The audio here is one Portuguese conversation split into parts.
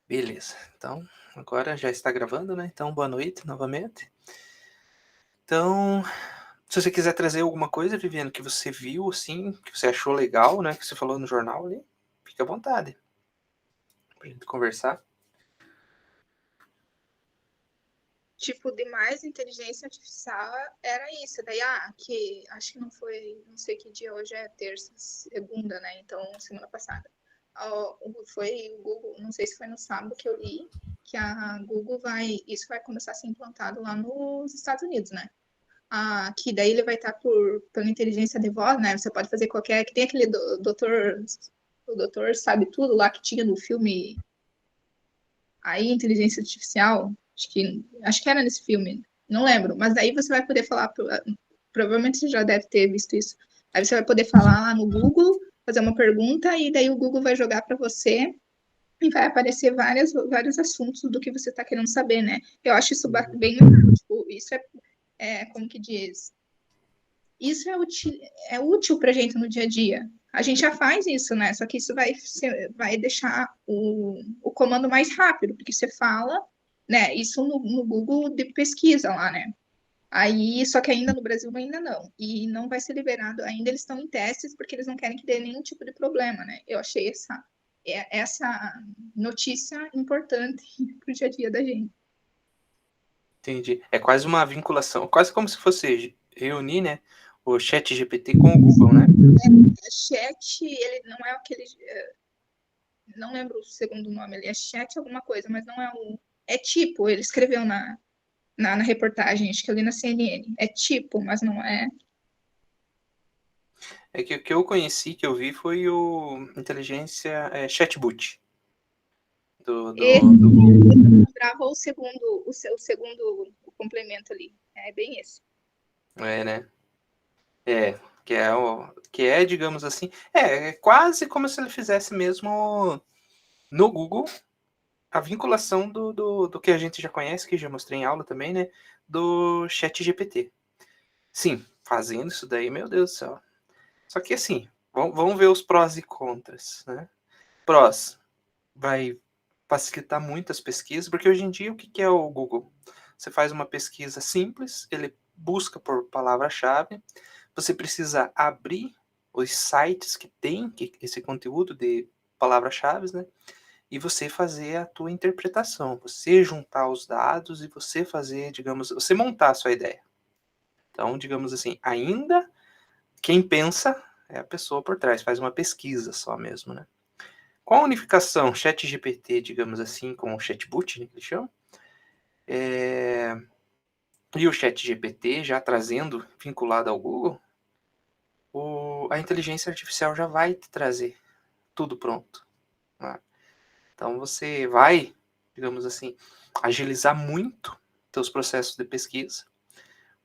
Beleza. Então, agora já está gravando, né? Então, boa noite novamente. Então, se você quiser trazer alguma coisa, Viviane, que você viu, assim, que você achou legal, né? Que você falou no jornal ali, fica à vontade pra gente conversar. Tipo, de mais inteligência artificial era isso. Daí, que acho que não foi, não sei que dia hoje é terça, segunda, né? Então, semana passada. Foi o Google, não sei se foi no sábado que eu li, que a Google isso vai começar a ser implantado lá nos Estados Unidos, né? Que daí ele vai estar pela inteligência de voz, né? Você pode fazer qualquer, que tem aquele doutor, o doutor sabe tudo lá que tinha no filme aí, inteligência artificial, acho que era nesse filme, não lembro, mas daí você vai poder falar, provavelmente você já deve ter visto isso. Aí você vai poder falar lá no Google, fazer uma pergunta, e daí o Google vai jogar para você e vai aparecer vários assuntos do que você está querendo saber, né? Eu acho isso bem legal, tipo, isso como que diz? Isso é útil para a gente no dia a dia. A gente já faz isso, né? Só que isso vai deixar o comando mais rápido, porque você fala, né? Isso no Google de pesquisa lá, né? Aí, só que ainda no Brasil ainda não. E não vai ser liberado, ainda eles estão em testes, porque eles não querem que dê nenhum tipo de problema, né? Eu achei essa notícia importante para o dia a dia da gente. Entendi. É quase uma vinculação, quase como se fosse reunir, né? O chat GPT com o Google, né? Chat, ele não é aquele. Não lembro o segundo nome, ele é chat alguma coisa, mas não é o. É tipo, ele escreveu na reportagem, acho que ali na CNN. É tipo, mas não é. É que o que eu conheci, que eu vi, foi o inteligência chatbot E do Google. lembrava o complemento ali. É bem esse. É, né? É, que é, digamos assim, é quase como se ele fizesse mesmo no Google a vinculação do que a gente já conhece, que já mostrei em aula também, né? Do chat GPT. Sim, fazendo isso daí, meu Deus do céu. Só que assim, vamos ver os prós e contras, né? Prós, vai facilitar muito as pesquisas, porque hoje em dia o que é o Google? Você faz uma pesquisa simples, ele busca por palavra-chave, você precisa abrir os sites que tem esse conteúdo de palavras-chave, né? E você fazer a tua interpretação, você juntar os dados e você fazer, digamos, você montar a sua ideia. Então, digamos assim, ainda quem pensa é a pessoa por trás, faz uma pesquisa só mesmo, né? Com a unificação ChatGPT, digamos assim, com o chatbot, né, que eles chamam, e o ChatGPT já trazendo, vinculado ao Google, a inteligência artificial já vai te trazer tudo pronto. Né? Então você vai, digamos assim, agilizar muito teus processos de pesquisa.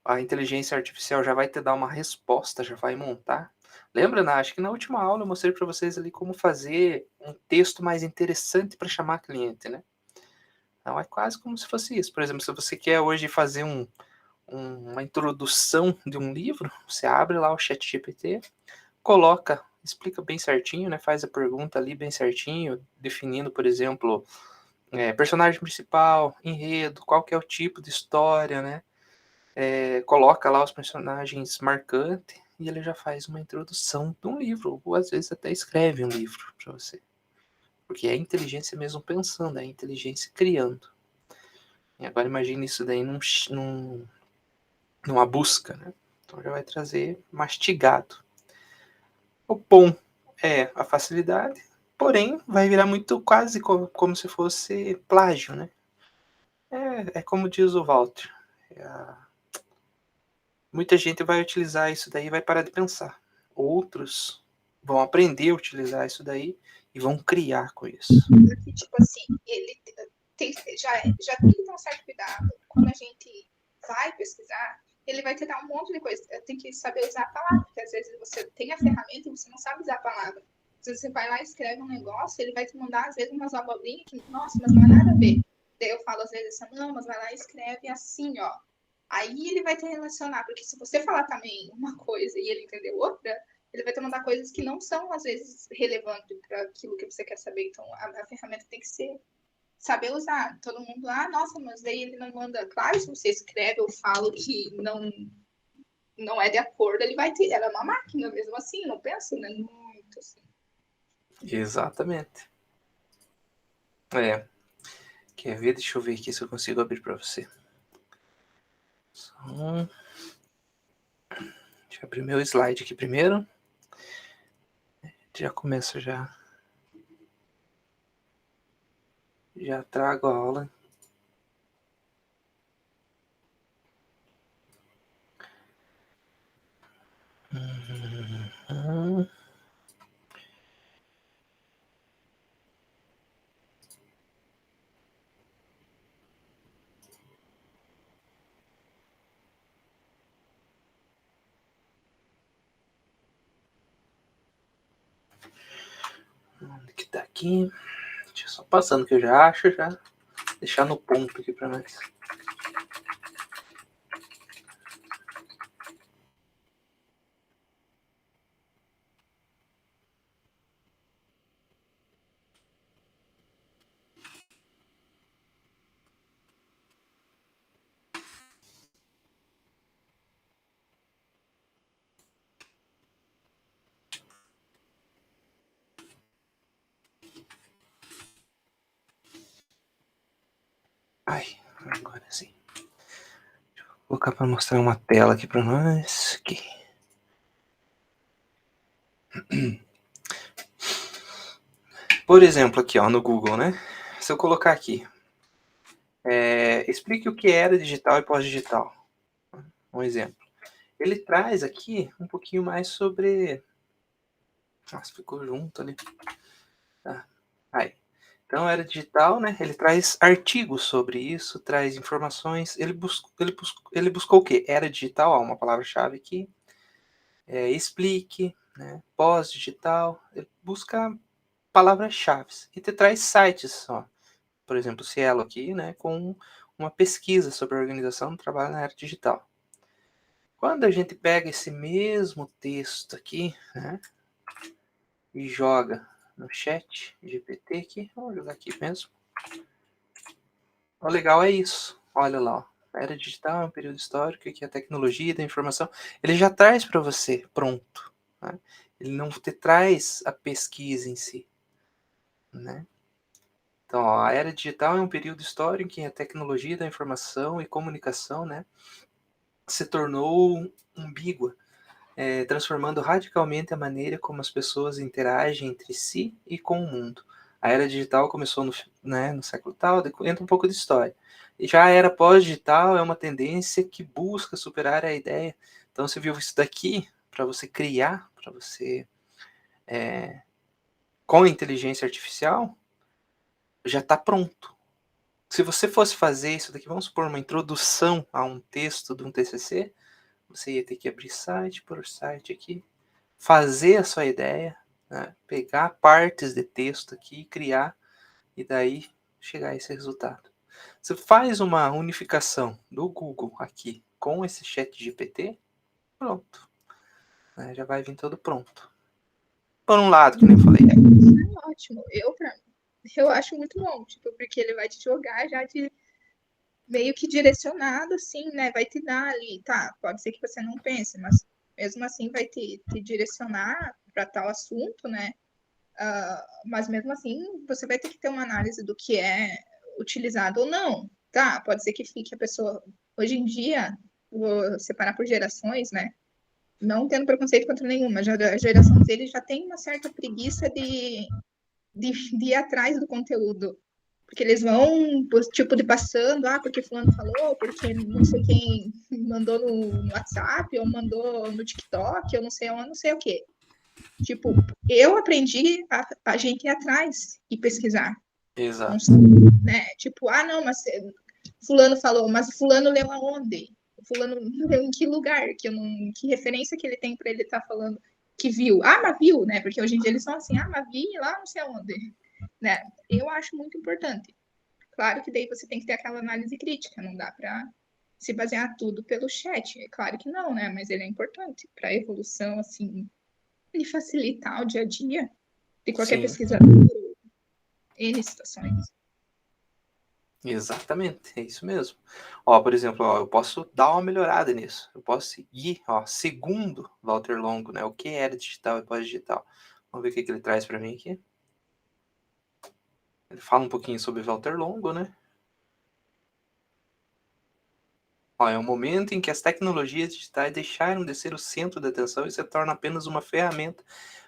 A inteligência artificial já vai te dar uma resposta, já vai montar. Lembra, né? Acho que na última aula eu mostrei para vocês ali como fazer um texto mais interessante para chamar cliente, né? Então é quase como se fosse isso. Por exemplo, se você quer hoje fazer uma introdução de um livro, você abre lá o chat GPT, coloca, explica bem certinho, né? Faz a pergunta ali bem certinho, definindo, por exemplo, personagem principal, enredo, qual que é o tipo de história, né? Coloca lá os personagens marcantes e ele já faz uma introdução de um livro, ou às vezes até escreve um livro para você. Porque é a inteligência mesmo pensando, é a inteligência criando. E agora imagine isso daí numa busca, né? Então já vai trazer mastigado. O bom é a facilidade, porém vai virar muito quase como se fosse plágio, né? É como diz o Walter. Muita gente vai utilizar isso daí e vai parar de pensar. Outros vão aprender a utilizar isso daí e vão criar com isso. Porque, tipo assim, ele já tem que ter um certo cuidado. Quando a gente vai pesquisar, ele vai te dar um monte de coisa. Tem que saber usar a palavra, porque às vezes você tem a ferramenta e você não sabe usar a palavra. Às vezes você vai lá e escreve um negócio, ele vai te mandar, às vezes, umas abobrinhas que, nossa, mas não é nada a ver. Daí eu falo, às vezes, assim, não, mas vai lá e escreve assim, ó. Aí ele vai te relacionar, porque se você falar também uma coisa e ele entender outra, ele vai te mandar coisas que não são, às vezes, relevantes para aquilo que você quer saber. Então, a ferramenta tem que ser. saber usar. Todo mundo, nossa, mas daí ele não manda. Claro, se você escreve ou fala que não é de acordo, ele vai ter. Ela é uma máquina mesmo assim, não pensa, né? Muito assim. Exatamente. Quer ver? Deixa eu ver aqui se eu consigo abrir para você. Deixa eu abrir meu slide aqui primeiro. Já começo já trago a aula. Onde que tá aqui? Deixa eu só passando que eu já acho, já deixar no ponto aqui para nós. Ai, agora sim. Deixa eu colocar para mostrar uma tela aqui para nós. Aqui. Por exemplo, aqui ó, no Google, né? Se eu colocar aqui, explique o que era digital e pós-digital. Um exemplo. Ele traz aqui um pouquinho mais sobre... Nossa, ficou junto ali. Tá. Aí. Então, era digital, né? Ele traz artigos sobre isso, traz informações. Ele buscou o quê? Era digital, ó, uma palavra-chave aqui. Explique, né? Pós-digital. Ele busca palavras-chave. E te traz sites, ó. Por exemplo, o Cielo aqui, né? Com uma pesquisa sobre a organização do trabalho na era digital. Quando a gente pega esse mesmo texto aqui, né? E joga no chat GPT aqui, vou jogar aqui mesmo. O legal é isso, olha lá, ó. A era digital é um período histórico que a tecnologia da informação, ele já traz para você pronto, né? Ele não te traz a pesquisa em si, né? Então, ó, a era digital é um período histórico em que a tecnologia da informação e comunicação, né, se tornou ambígua, transformando radicalmente a maneira como as pessoas interagem entre si e com o mundo. A era digital começou no século tal, entra um pouco de história. E já a era pós-digital é uma tendência que busca superar a ideia. Então você viu isso daqui, para você criar, para você, com a inteligência artificial, já está pronto. Se você fosse fazer isso daqui, vamos supor, uma introdução a um texto de um TCC, você ia ter que abrir site por site aqui, fazer a sua ideia, né? Pegar partes de texto aqui, criar, e daí chegar a esse resultado. Você faz uma unificação do Google aqui com esse chat GPT, pronto. Né? Já vai vir todo pronto. Por um lado, que nem eu falei. Isso é ótimo. Eu acho muito bom, tipo, porque ele vai te jogar já de meio que direcionado, assim, né? Vai te dar ali, tá? Pode ser que você não pense, mas mesmo assim vai te direcionar para tal assunto, né? Mas mesmo assim, você vai ter que ter uma análise do que é utilizado ou não, tá? Pode ser que fique a pessoa. Hoje em dia, vou separar por gerações, né? Não tendo preconceito contra nenhuma, já a geração dele já tem uma certa preguiça de ir atrás do conteúdo. Porque eles vão, tipo, de passando, porque fulano falou, porque não sei quem mandou no WhatsApp, ou mandou no TikTok, eu não sei onde, não sei o quê. Tipo, eu aprendi a gente ir atrás e pesquisar. Exato. Né? Tipo, não, mas fulano falou, mas fulano leu aonde? Fulano leu em que lugar? Que referência que ele tem para ele estar falando que viu? Mas viu, né? Porque hoje em dia eles são assim, mas vi lá não sei aonde. Né? Eu acho muito importante. Claro que daí você tem que ter aquela análise crítica, não dá para se basear tudo pelo chat. É claro que não, né? Mas ele é importante para a evolução, assim, e facilitar o dia a dia de qualquer Sim. pesquisador, N situações. Exatamente, é isso mesmo. Ó, por exemplo, ó, eu posso dar uma melhorada nisso. Eu posso seguir, ó, segundo Walter Longo, né? O que era digital e pós-digital. Vamos ver o que ele traz para mim aqui. Ele fala um pouquinho sobre Walter Longo, né? Ó, é um momento em que as tecnologias digitais deixaram de ser o centro da atenção e se tornam apenas uma ferramenta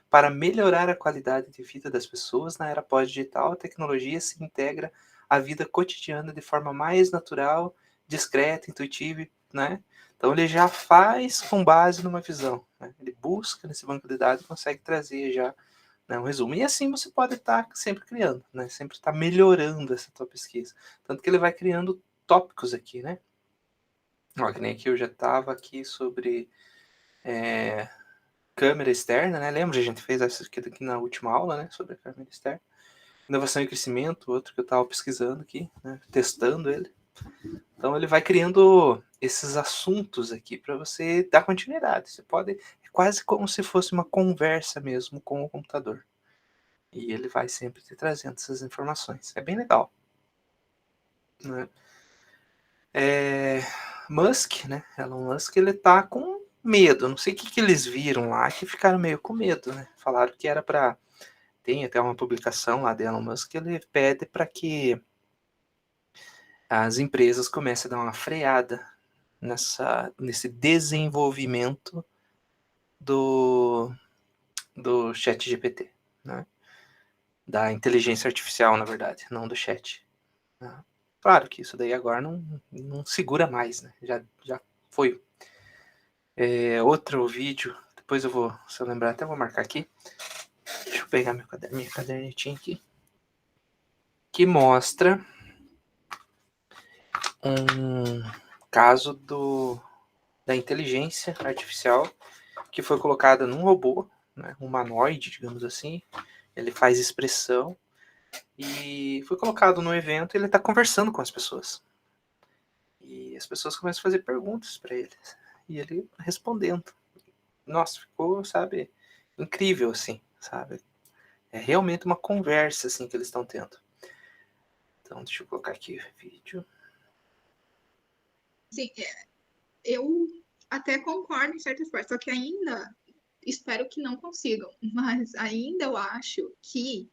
para melhorar a qualidade de vida das pessoas. Na era pós-digital, a tecnologia se integra à vida cotidiana de forma mais natural, discreta, intuitiva, né? Então ele já faz com base numa visão, né? Ele busca nesse banco de dados e consegue trazer já, né, um resumo. E assim você pode estar sempre criando, né? Sempre estar melhorando essa tua pesquisa. Tanto que ele vai criando tópicos aqui, né? Ó, que nem aqui eu já estava aqui sobre câmera externa, né? Lembra? A gente fez essa aqui na última aula, né? Sobre a câmera externa. Inovação e crescimento, outro que eu estava pesquisando aqui, né? Testando ele. Então ele vai criando esses assuntos aqui para você dar continuidade. Você pode, é quase como se fosse uma conversa mesmo com o computador. E ele vai sempre te trazendo essas informações. É bem legal, né? Musk, né? Elon Musk, ele tá com medo. Não sei o que eles viram lá que ficaram meio com medo, né? Falaram que era para, tem até uma publicação lá de Elon Musk que ele pede para que as empresas comecem a dar uma freada nesse desenvolvimento do, do chat GPT, né? Da inteligência artificial, na verdade, não do chat. Né? Claro que isso daí agora não segura mais, né? Já foi. Outro vídeo, depois eu vou, se eu lembrar, até vou marcar aqui. Deixa eu pegar minha cadernetinha aqui. Que mostra um caso da inteligência artificial que foi colocada num robô, né, um humanoide, digamos assim. Ele faz expressão e foi colocado no evento e ele está conversando com as pessoas. E as pessoas começam a fazer perguntas para ele. E ele respondendo. Nossa, ficou, sabe, incrível, assim, sabe? É realmente uma conversa, assim, que eles estão tendo. Então, deixa eu colocar aqui o vídeo. Sim, eu até concordo em certas partes, só que ainda espero que não consigam, mas ainda eu acho que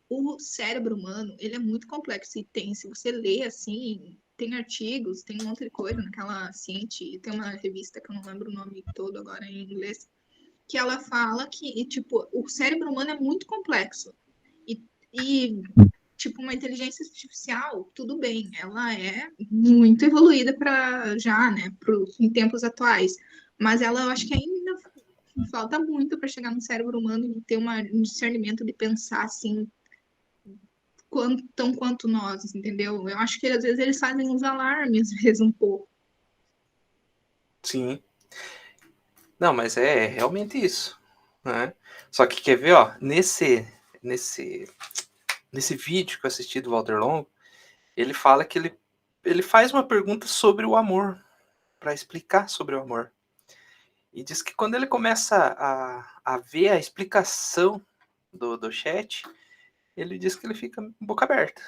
o cérebro humano, ele é muito complexo e tem, se você lê assim, tem artigos, tem um monte de coisa naquela Science, tem uma revista que eu não lembro o nome todo agora em inglês, que ela fala que, tipo, o cérebro humano é muito complexo. E tipo, uma inteligência artificial, tudo bem, ela é muito evoluída para já, né, em tempos atuais, mas ela, eu acho que ainda falta muito para chegar no cérebro humano e ter um discernimento de pensar assim, tão quanto nós, entendeu? Eu acho que às vezes eles fazem uns alarmes, às vezes um pouco. Sim. Não, mas é realmente isso, né? Só que quer ver, ó, nesse vídeo que eu assisti do Walter Longo, ele fala que ele faz uma pergunta sobre o amor, para explicar sobre o amor. E diz que quando ele começa a ver a explicação do chat, ele diz que ele fica boca aberta.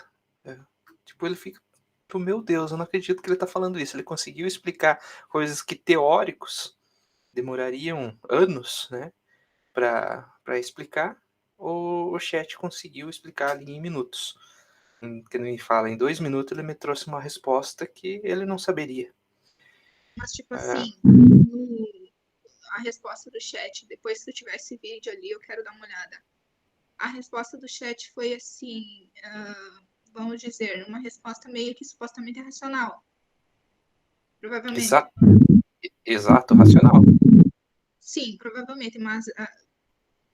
Tipo, ele fica, meu Deus, eu não acredito que ele está falando isso. Ele conseguiu explicar coisas que teóricos demorariam anos, né, para explicar. O chat conseguiu explicar ali em minutos. Que ele fala, em 2 minutos ele me trouxe uma resposta que ele não saberia. Mas, tipo É, assim, a resposta do chat, depois que eu tiver esse vídeo ali, eu quero dar uma olhada. A resposta do chat foi assim, vamos dizer, uma resposta meio que supostamente racional. Provavelmente. exa exato, racional. Sim, provavelmente, mas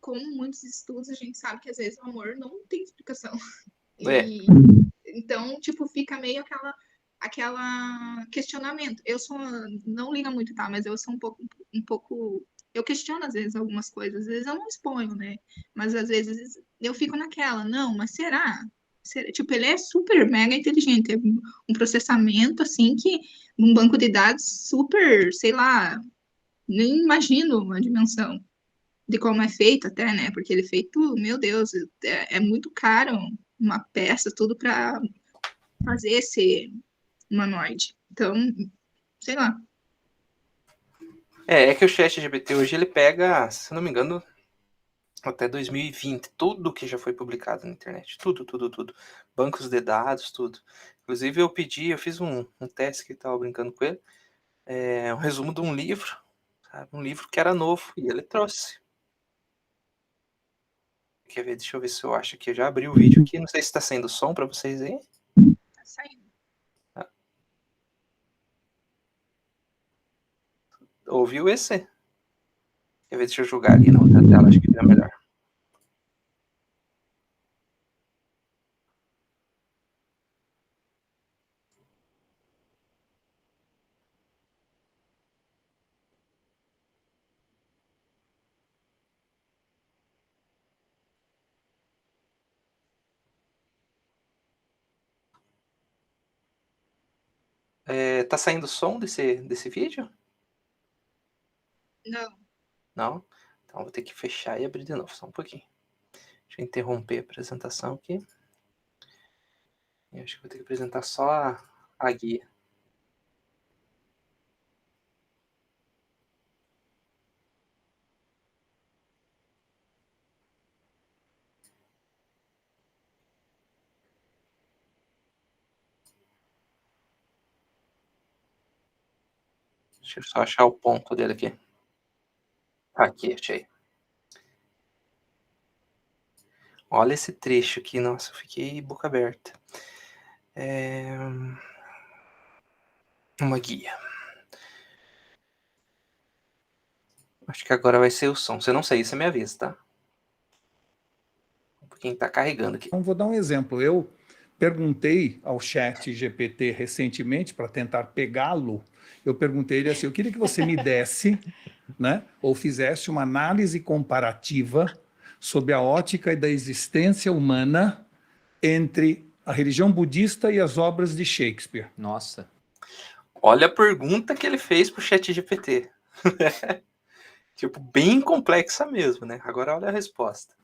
como muitos estudos, a gente sabe que às vezes o amor não tem explicação. É, E então, tipo, fica meio aquela questionamento. Eu sou não liga muito, tá? Mas eu sou um pouco eu questiono às vezes algumas coisas, às vezes eu não exponho, né? Mas às vezes eu fico naquela, não, mas será? Tipo, ele é super mega inteligente, é um processamento assim que num banco de dados super, sei lá, nem imagino a dimensão de como é feito até, né? Porque ele é feito, meu Deus, é muito caro uma peça, tudo para fazer esse humanoide. Então, sei lá. É que o ChatGPT hoje ele pega, se não me engano, até 2020, tudo que já foi publicado na internet, tudo. Bancos de dados, tudo. Inclusive eu fiz um teste que estava brincando com ele, um resumo de um livro, sabe? Um livro que era novo, e ele trouxe. Quer ver? Deixa eu ver se eu acho que eu já abri o vídeo aqui, não sei se está saindo som para vocês aí. Tá saindo. Ouviu esse? Quer ver? Deixa eu jogar ali na outra tela, acho que fica melhor. Tá saindo som desse vídeo? Não. Não? Então vou ter que fechar e abrir de novo, só um pouquinho. Deixa eu interromper a apresentação aqui. Eu acho que vou ter que apresentar só a guia. Deixa eu só achar o ponto dele aqui. Aqui, achei. Olha esse trecho aqui, nossa, eu fiquei boca aberta. Uma guia. Acho que agora vai ser o som. Se eu não sair, você me avisa, tá? Um pouquinho tá carregando aqui. Então, vou dar um exemplo. Eu perguntei ao chat GPT recentemente, para tentar pegá-lo, eu perguntei ele assim, eu queria que você me desse, né, ou fizesse uma análise comparativa sobre a ótica da existência humana entre a religião budista e as obras de Shakespeare. Nossa. Olha a pergunta que ele fez pro ChatGPT. Tipo, bem complexa mesmo, né? Agora olha a resposta.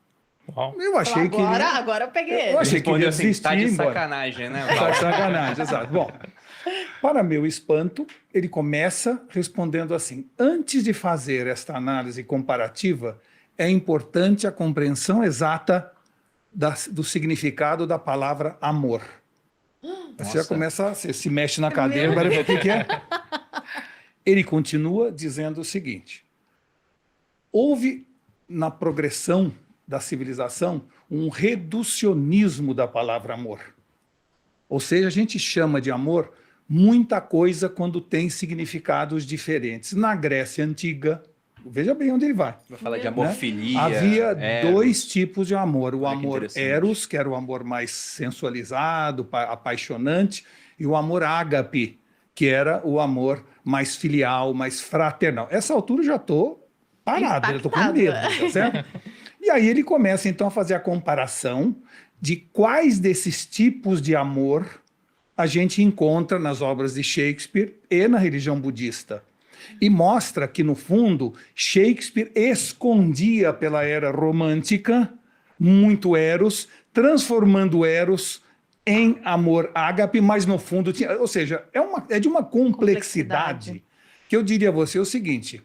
Eu achei que ele... Agora eu peguei ele. Eu achei que ele Respondeu ia assim, desistir tá de embora. sacanagem, né? Tá de sacanagem, exato. Bom, para meu espanto, ele começa respondendo assim: antes de fazer esta análise comparativa, é importante a compreensão exata do significado da palavra amor. Você já começa, você se mexe na cadeira, vai ver o que é. Ele continua dizendo o seguinte: houve na progressão da civilização um reducionismo da palavra amor. Ou seja, a gente chama de amor muita coisa quando tem significados diferentes. Na Grécia Antiga, veja bem onde ele vai. Vai falar de amofilia. Havia Eros. dois tipos de amor. O Olha que amor interessante. eros, que era o amor mais sensualizado, apaixonante, e o amor ágape, que era o amor mais filial, mais fraternal. Essa altura eu já estou parado, eu estou com medo, tá certo? E aí ele começa então a fazer a comparação de quais desses tipos de amor a gente encontra nas obras de Shakespeare e na religião budista. E mostra que, no fundo, Shakespeare escondia pela era romântica muito Eros, transformando Eros em amor ágape, mas no fundo tinha, ou seja, é de uma complexidade que eu diria a você o seguinte: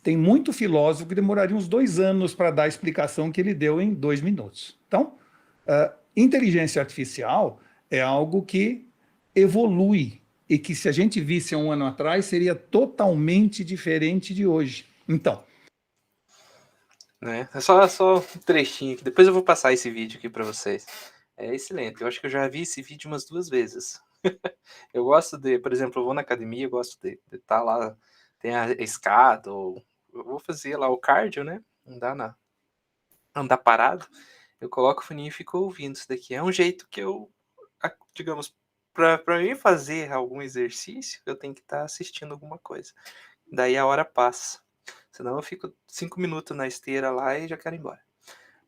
tem muito filósofo que demoraria uns 2 anos para dar a explicação que ele deu em 2 minutos. Então, inteligência artificial é algo que evolui e que, se a gente visse há um ano atrás, seria totalmente diferente de hoje. Então, Né? É só um trechinho aqui. Depois eu vou passar esse vídeo aqui para vocês. É excelente. Eu acho que eu já vi esse vídeo umas 2 vezes. Eu gosto de, por exemplo, eu vou na academia, eu gosto de estar lá, tem a escada, ou eu vou fazer lá o cardio, né? Andar parado. Eu coloco o foninho e fico ouvindo isso daqui. É um jeito que eu, digamos, para mim fazer algum exercício, eu tenho que estar assistindo alguma coisa. Daí a hora passa. Senão eu fico 5 minutos na esteira lá e já quero ir embora.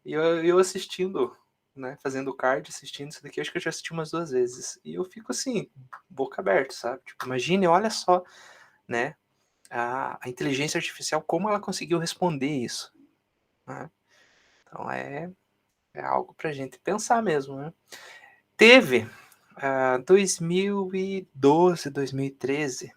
E eu assistindo, né, fazendo cardio, assistindo isso daqui, acho que eu já assisti umas 2 vezes. E eu fico assim, boca aberta, sabe? Tipo, imagine, olha só, né, a inteligência artificial, como ela conseguiu responder isso, né? Então é algo pra gente pensar mesmo, né? Teve 2012, 2013,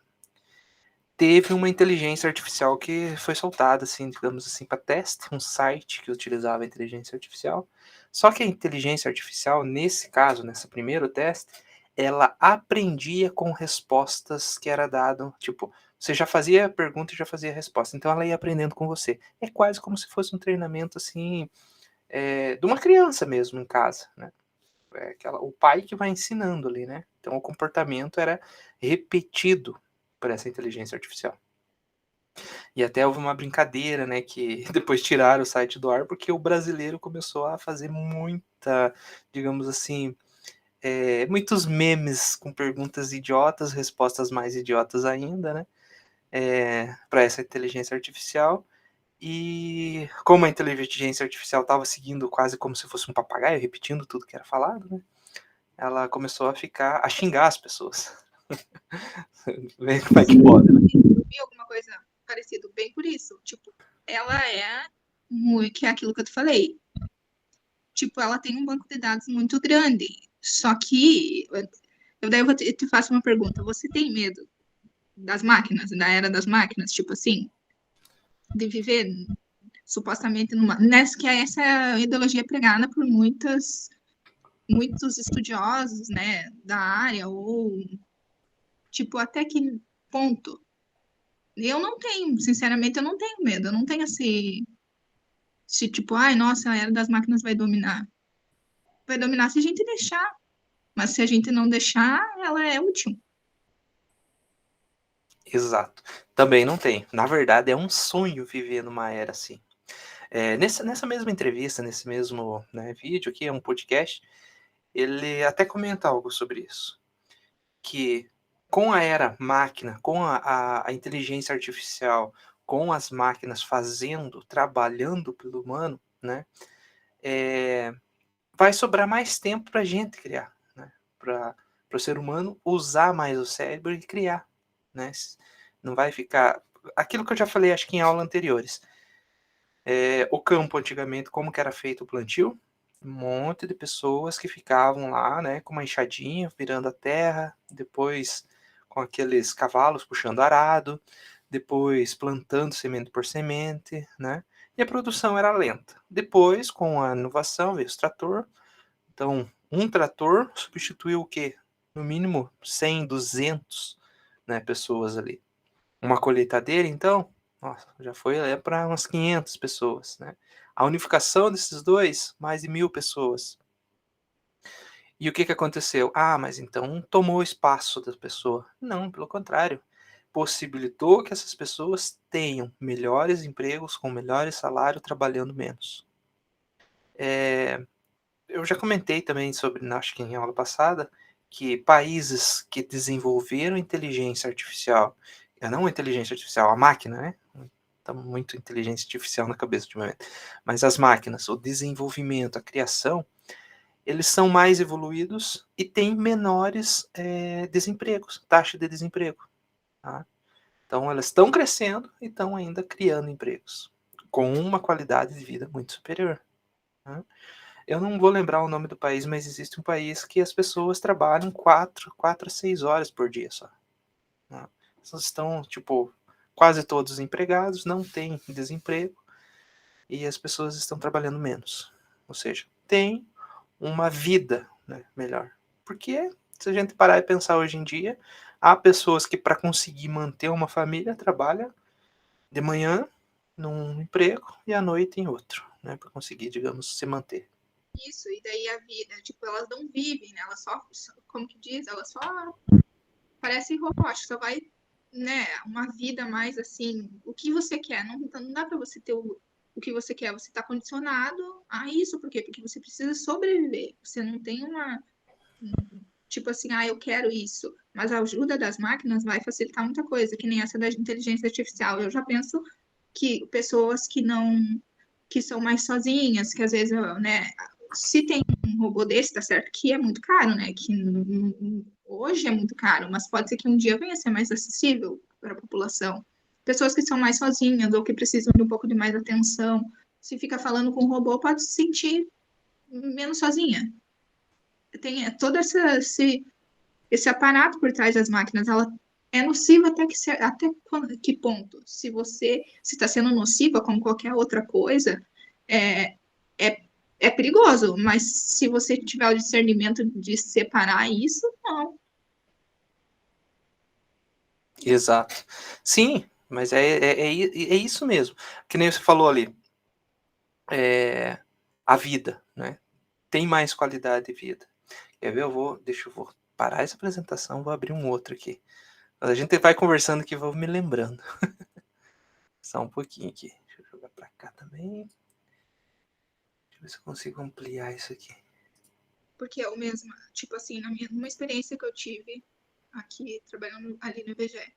teve uma inteligência artificial que foi soltada, assim, digamos assim, para teste, um site que utilizava a inteligência artificial. Só que a inteligência artificial, nesse caso, nesse primeiro teste, ela aprendia com respostas que era dado, tipo, você já fazia a pergunta e já fazia a resposta. Então ela ia aprendendo com você. É quase como se fosse um treinamento, assim, de uma criança mesmo em casa, né? O pai que vai ensinando ali, né? Então o comportamento era repetido por essa inteligência artificial. E até houve uma brincadeira, né, que depois tiraram o site do ar, porque o brasileiro começou a fazer muita, digamos assim, muitos memes com perguntas idiotas, respostas mais idiotas ainda, né, para essa inteligência artificial. E como a inteligência artificial estava seguindo quase como se fosse um papagaio, repetindo tudo que era falado, né, ela começou a xingar as pessoas. Vê como é que pode, né? Eu vi alguma coisa parecida, bem por isso. Tipo, ela é muito, que é aquilo que eu te falei. Tipo, ela tem um banco de dados muito grande. Só que, daí eu te faço uma pergunta. Você tem medo das máquinas, da era das máquinas? Tipo assim, de viver supostamente numa... Nessa, que essa é a ideologia pregada por muitos estudiosos, né, da área, ou, tipo, até que ponto? Eu não tenho, sinceramente, eu não tenho medo. Eu não tenho esse tipo, ai, nossa, a era das máquinas vai dominar. Vai dominar se a gente deixar. Mas se a gente não deixar, ela é útil. Exato. Também não tem. Na verdade, é um sonho viver numa era assim. Nessa mesma entrevista, nesse mesmo, né, vídeo aqui, é um podcast, ele até comenta algo sobre isso. Que com a era máquina, com a inteligência artificial, com as máquinas fazendo, trabalhando pelo humano, né, vai sobrar mais tempo para a gente criar, né, para o ser humano usar mais o cérebro e criar, né. Não vai ficar... Aquilo que eu já falei, acho que em aulas anteriores. O campo, antigamente, como que era feito o plantio? Um monte de pessoas que ficavam lá, né, com uma enxadinha, virando a terra, depois com aqueles cavalos puxando arado, depois plantando semente por semente, né, e a produção era lenta. Depois, com a inovação, veio o trator. Então, um trator substituiu o quê? No mínimo 100, 200, né, pessoas ali. Uma colheitadeira, então, nossa, já foi para umas 500 pessoas, né? A unificação desses dois, mais de 1.000 pessoas. E o que que aconteceu? Ah, mas então tomou o espaço da pessoa. Não, pelo contrário. Possibilitou que essas pessoas tenham melhores empregos, com melhores salários, trabalhando menos. Eu já comentei também sobre, acho que em aula passada, que países que desenvolveram inteligência artificial, não a inteligência artificial, a máquina, né? Tá muito inteligência artificial na cabeça ultimamente. Mas as máquinas, o desenvolvimento, a criação, eles são mais evoluídos e têm menores desempregos, taxa de desemprego. Tá? Então elas estão crescendo e estão ainda criando empregos, com uma qualidade de vida muito superior. Tá? Eu não vou lembrar o nome do país, mas existe um país que as pessoas trabalham 4 a 6 horas por dia só. Né? Elas estão, tipo, quase todos empregados, não tem desemprego, e as pessoas estão trabalhando menos. Ou seja, tem uma vida, né, melhor. Porque, se a gente parar e pensar hoje em dia, há pessoas que, para conseguir manter uma família, trabalham de manhã num emprego e à noite em outro, né, para conseguir, digamos, se manter. Isso, e daí a vida, tipo, elas não vivem, né? Elas só, como que diz? Elas só parecem robôs, só vai, né? Uma vida mais assim, o que você quer. Não dá para você ter o que você quer. Você está condicionado a isso, por quê? Porque você precisa sobreviver. Você não tem tipo assim, eu quero isso. Mas a ajuda das máquinas vai facilitar muita coisa, que nem essa da inteligência artificial. Eu já penso que pessoas que são mais sozinhas, que às vezes, né, se tem um robô desse, tá certo que é muito caro, né, que hoje é muito caro, mas pode ser que um dia venha a ser mais acessível para a população. Pessoas que são mais sozinhas ou que precisam de um pouco de mais atenção, se fica falando com o robô, pode se sentir menos sozinha. tem todo esse aparato por trás das máquinas. Ela é nociva até que ponto? Se você está sendo nociva como qualquer outra coisa, é, é perigoso, mas se você tiver o discernimento de separar isso, não. Exato. Sim, mas é isso mesmo. Que nem você falou ali. A vida, né? Tem mais qualidade de vida. Quer ver? Vou parar essa apresentação, vou abrir um outro aqui. Mas a gente vai conversando que vou me lembrando. Só um pouquinho aqui. Deixa eu jogar pra cá também. Deixa eu ver se eu consigo ampliar isso aqui. Porque eu mesma, tipo assim, numa experiência que eu tive aqui, trabalhando ali no IBGE,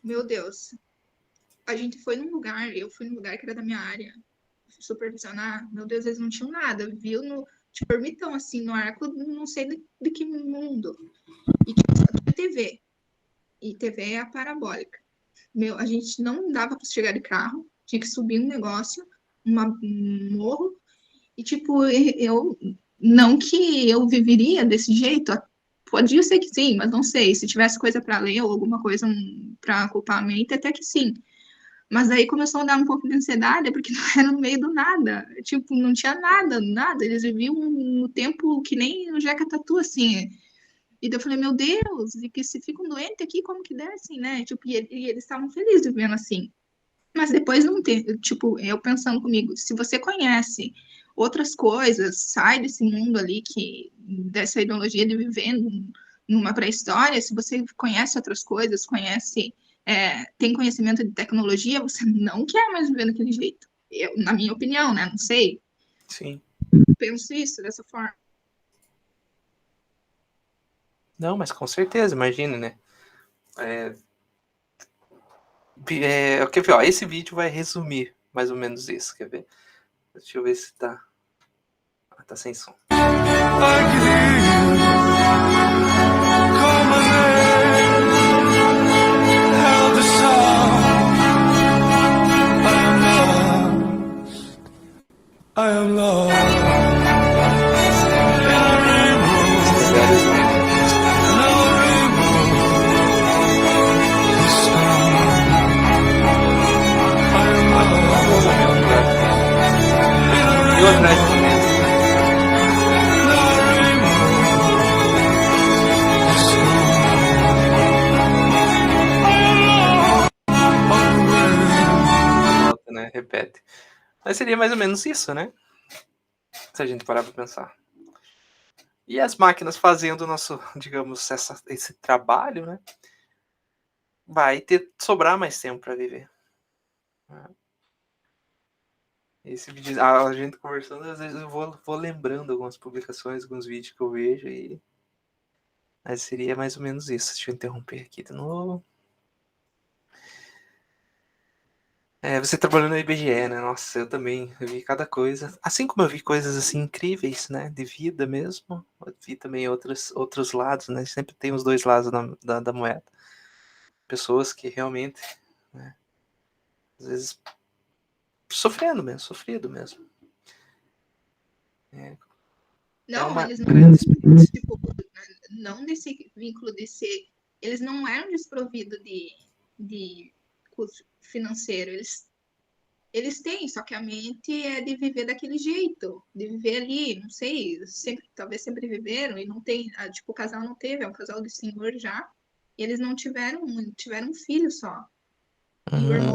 meu Deus, a gente foi num lugar, eu fui num lugar que era da minha área, supervisionar, meu Deus, eles não tinham nada, viu no tipo, ermitão, assim, no arco, não sei de que mundo. E tinha TV. E TV é a parabólica. Meu, a gente não dava para chegar de carro, tinha que subir um negócio, um morro, e tipo, eu não que eu viveria desse jeito, podia ser que sim, mas não sei, se tivesse coisa para ler ou alguma coisa para culpar a mente, até que sim. Mas aí começou a dar um pouco de ansiedade, porque não era no meio do nada. Tipo, não tinha nada, nada. Eles viviam no tempo que nem o Jeca Tatu, assim. E daí eu falei, meu Deus, e que se ficam doentes aqui, como que descem, né? Tipo, e eles estavam felizes vivendo assim. Mas depois não tem, tipo, eu pensando comigo, se você conhece outras coisas, sai desse mundo ali dessa ideologia de viver numa pré-história, se você conhece outras coisas, tem conhecimento de tecnologia, você não quer mais viver daquele jeito. Na minha opinião, né? Não sei. Sim. Penso isso dessa forma. Não, mas com certeza, imagine, né? Quer ver, ó, esse vídeo vai resumir mais ou menos isso, quer ver? Deixa eu ver se tá... tá sem som. I am lost. Eu atrás de mesmo. Volta, né? Repete. Mas seria mais ou menos isso, né? Se a gente parar pra pensar. E as máquinas fazendo o nosso, digamos, esse trabalho, né? Vai sobrar mais tempo para viver. Esse vídeo, a gente conversando, às vezes eu vou lembrando algumas publicações, alguns vídeos que eu vejo e... Mas seria mais ou menos isso. Deixa eu interromper aqui de novo. Você trabalhou no IBGE, né? Nossa, eu também vi cada coisa. Assim como eu vi coisas assim incríveis, né? De vida mesmo. Eu vi também outros lados, né? Sempre tem os dois lados da moeda. Pessoas que realmente, né? Às vezes sofrido mesmo. Não, eles não, tipo, não desse vínculo de ser. Eles não eram desprovidos de custo financeiro. Eles têm, só que a mente é de viver daquele jeito, de viver ali, não sei, talvez sempre viveram e não tem, tipo, o casal não teve, é um casal de senhor já, e eles não tiveram um filho só. E o irmão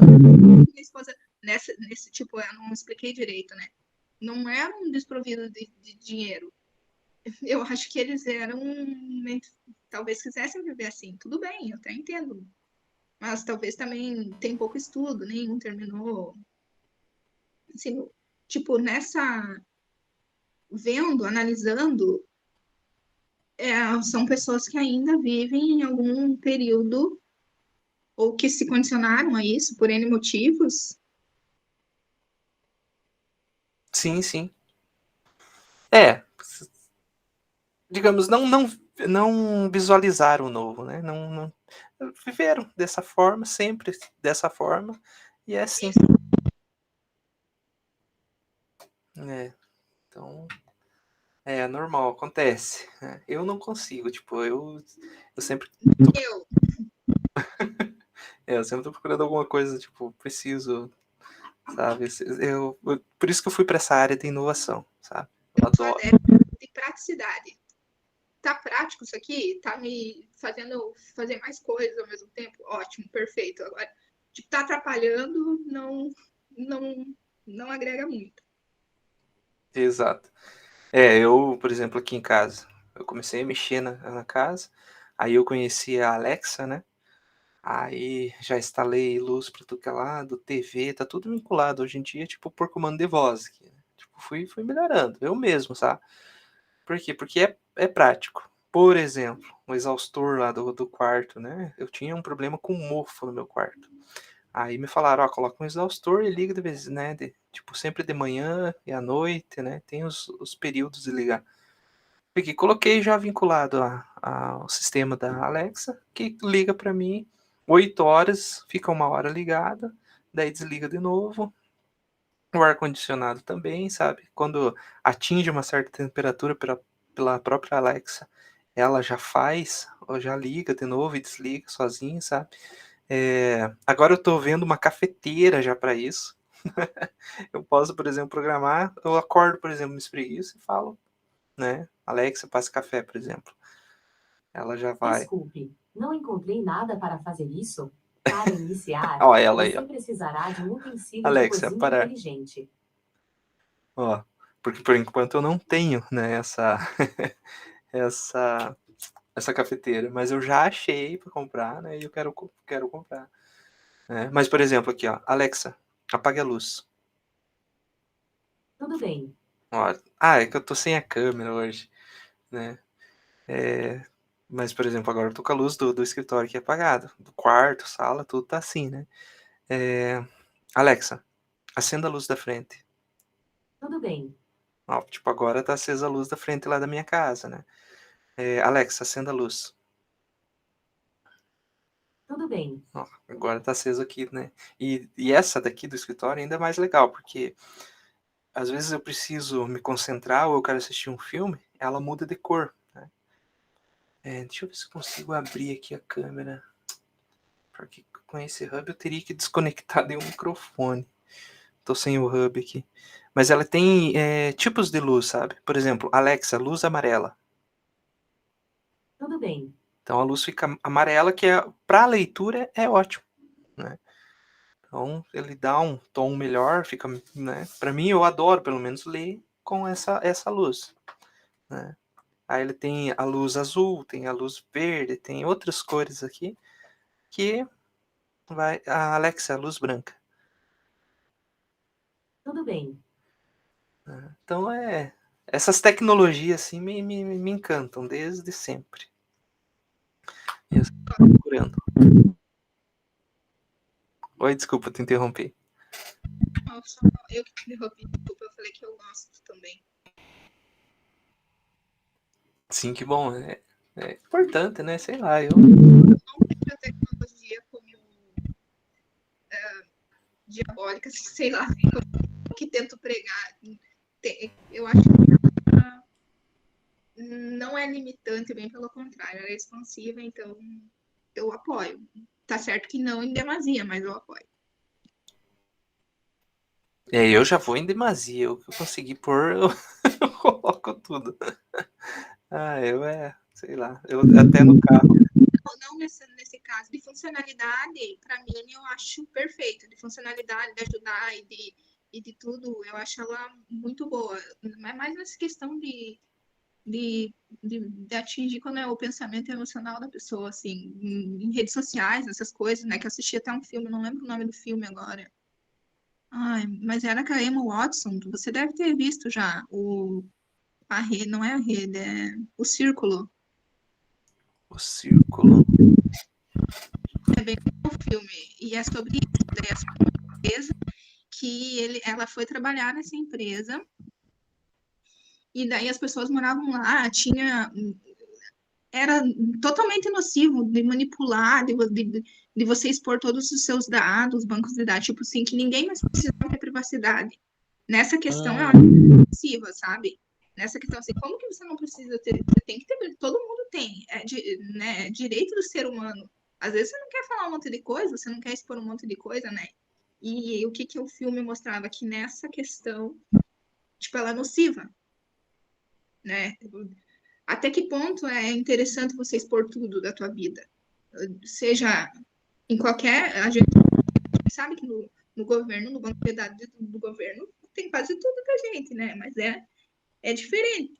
e a esposa, nesse tipo, eu não expliquei direito, né? Não eram desprovidos de dinheiro. Eu acho que eles eram, talvez quisessem viver assim. Tudo bem, eu até entendo. Mas talvez também tem pouco estudo, nenhum terminou. Assim, tipo, analisando, são pessoas que ainda vivem em algum período ou que se condicionaram a isso por N motivos. Sim, sim. Digamos, não visualizaram o novo, né? Não viveram dessa forma, sempre dessa forma, e é assim. Então, É normal, acontece, né. Eu não consigo, tipo, eu sempre Eu, eu sempre tô procurando alguma coisa, tipo, preciso, sabe, por isso que eu fui pra essa área de inovação, sabe. Eu sou adoro. adepta de praticidade. Tá prático isso aqui? Tá me fazendo fazer mais coisas ao mesmo tempo? Ótimo, perfeito. Agora, tipo, tá atrapalhando, não, não agrega muito. Exato. Eu, por exemplo, aqui em casa, eu comecei a mexer na casa, aí eu conheci a Alexa, né, aí já instalei luz pra tudo que é lado, TV, tá tudo vinculado hoje em dia, tipo, por comando de voz aqui, né. Tipo, fui melhorando, eu mesmo, sabe. Por quê? Porque é prático. Por exemplo, o exaustor lá do quarto, né, eu tinha um problema com mofo no meu quarto. Aí me falaram: "Ó, coloca um exaustor e liga de vez, né, tipo, sempre de manhã e à noite, né, tem os períodos de ligar". Peguei, coloquei já vinculado ao sistema da Alexa, que liga para mim 8 horas, fica 1 hora ligada, daí desliga de novo. O ar-condicionado também, sabe, quando atinge uma certa temperatura pela própria Alexa, ela já faz, ou já liga de novo e desliga sozinha, sabe. Agora eu tô vendo uma cafeteira já para isso. Eu posso, por exemplo, programar, eu acordo, por exemplo, me espreguiço e falo, né: "Alexa, passe café", por exemplo. Ela já vai. Desculpe, não encontrei nada para fazer isso. Para iniciar, Ó, ela aí, ó. você precisará de um utensílio de "Alexa, cozinha parar". inteligente. Ó, porque por enquanto eu não tenho, né, essa essa cafeteira, mas eu já achei para comprar, né, e eu quero comprar, né. Mas, por exemplo, aqui, ó: "Alexa, apague a luz". Tudo bem. Ó, é que eu tô sem a câmera hoje, né. Eh, mas, por exemplo, agora eu tô com a luz do escritório aqui apagada, do quarto, sala, tudo tá assim, né. Eh, "Alexa, acenda a luz da frente". Tudo bem. Ó, tipo, agora tá acesa a luz da frente lá da minha casa, né. "Alexa, acenda a luz". Tudo bem. Ó, agora tá aceso aqui, né. E essa daqui do escritório ainda é mais legal, porque às vezes eu preciso me concentrar ou eu quero assistir um filme, ela muda de cor, né. Deixa eu ver se eu consigo abrir aqui a câmera, porque com esse hub eu teria que desconectar de um microfone. Tô sem o hub aqui. Mas ela tem, tipos de luz, sabe. Por exemplo, Alexa, luz amarela. Tudo bem. Então a luz fica amarela, que pra leitura é ótimo, né. Então ele dá um tom melhor, fica, né, pra mim eu adoro pelo menos ler com essa luz, né. Aí ele tem a luz azul, tem a luz verde, tem outras cores aqui, que a Alexa, luz branca, Tudo bem. né. Então essas tecnologias, assim, me encantam desde sempre. E eu sempre tô procurando. Oi, desculpa, te interrompi. Eu que interrompi, desculpa, eu falei que eu gosto também. Sim, que bom, é importante, né, sei lá, eu Não vejo a tecnologia como diabólica, assim, sei lá, o que tento pregar. Eu acho que não é limitante, bem pelo contrário, ela é expansiva, então eu apoio. Tá certo que não em demasia, mas eu apoio. eu já vou em demasia, o que eu conseguir pôr, eu eu coloco tudo. Sei lá, eu até no carro. Não nesse caso de funcionalidade, para mim eu acho perfeito. De funcionalidade, de ajudar e de tudo, eu acho ela muito boa. Mas mais nessa questão de atingir quando é o pensamento emocional da pessoa, assim, em redes sociais, essas coisas, né? Que eu assisti até um filme, não lembro o nome do filme agora. Ai, mas era com a Emma Watson. Você deve ter visto já a rede, não é a rede, é o Círculo. O círculo. É bem bom o filme. E é sobre isso. Daí é sobre uma empresa que ela foi trabalhar nessa empresa. E daí as pessoas moravam lá, era totalmente nocivo de manipular, de você expor todos os seus dados, bancos de dados, tipo assim, que ninguém mais precisava ter privacidade. Nessa questão é Hum, nociva, sabe? nessa questão assim, como que você não precisa ter? Você tem que ter, todo mundo tem, né, direito do ser humano. Às vezes você não quer falar um monte de coisa, você não quer expor um monte de coisa, né? E o que o filme mostrava que nessa questão, tipo, ela é nociva, né? Até que ponto é interessante você expor tudo da tua vida? Seja em qualquer. A gente sabe que no governo, no banco de dados do governo, tem quase tudo da gente, né? Mas é diferente.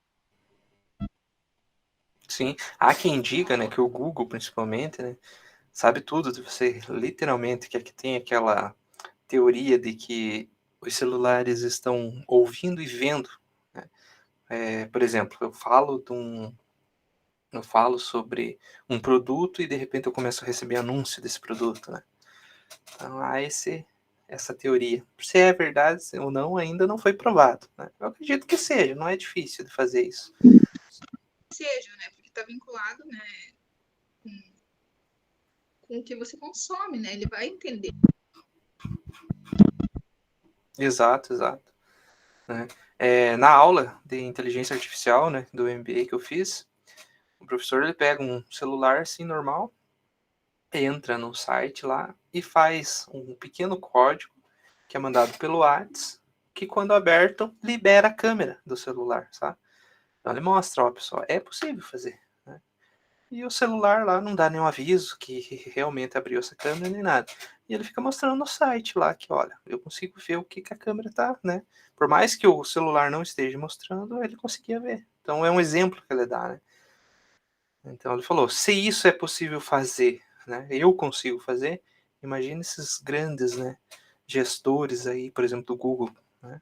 Sim, há quem diga, né, que o Google, principalmente, né, sabe tudo de você, literalmente, que aqui tem aquela teoria de que os celulares estão ouvindo e vendo, né? Por exemplo, eu falo sobre um produto e de repente eu começo a receber anúncio desse produto, né? Então há essa teoria. Se é verdade ou não, ainda não foi provado, né? Eu acredito que seja, não é difícil de fazer isso. Seja, né? Porque está vinculado, né, com o que você consome, né? Ele vai entender. Exato, exato. Né? Na aula de inteligência artificial, né, do MBA que eu fiz, o professor ele pega um celular assim normal, entra no site lá e faz um pequeno código que é mandado pelo WhatsApp, que quando aberto libera a câmera do celular, sabe? Então ele mostra, ó, pessoal, é possível fazer, né? E o celular lá não dá nenhum aviso que realmente abriu essa câmera nem nada. E ele fica mostrando no site lá que, olha, eu consigo ver o que a câmera tá, né? Por mais que o celular não esteja mostrando, ele conseguia ver. Então é um exemplo que ele dá, né? Então ele falou, se isso é possível fazer, né? Eu consigo fazer, imagine esses grandes, né, gestores aí, por exemplo, do Google, né?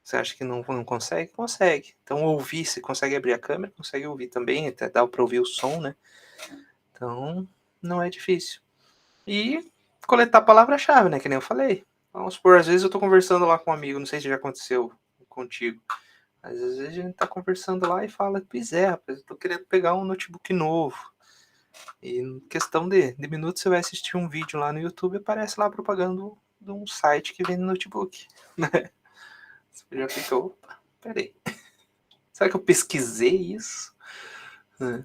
Você acha que não consegue? Consegue. Então ouvir, se consegue abrir a câmera, consegue ouvir também, até dá para ouvir o som, né? Então, não é difícil. E coletar a palavra-chave, né? Que nem eu falei. Vamos supor, às vezes eu tô conversando lá com um amigo, não sei se já aconteceu contigo. Às vezes a gente tá conversando lá e fala, pois é, rapaz, eu tô querendo pegar um notebook novo. E em questão de minutos você vai assistir um vídeo lá no YouTube e aparece lá a propaganda de um site que vende notebook. Né? Você já fica, opa, peraí. Será que eu pesquisei isso?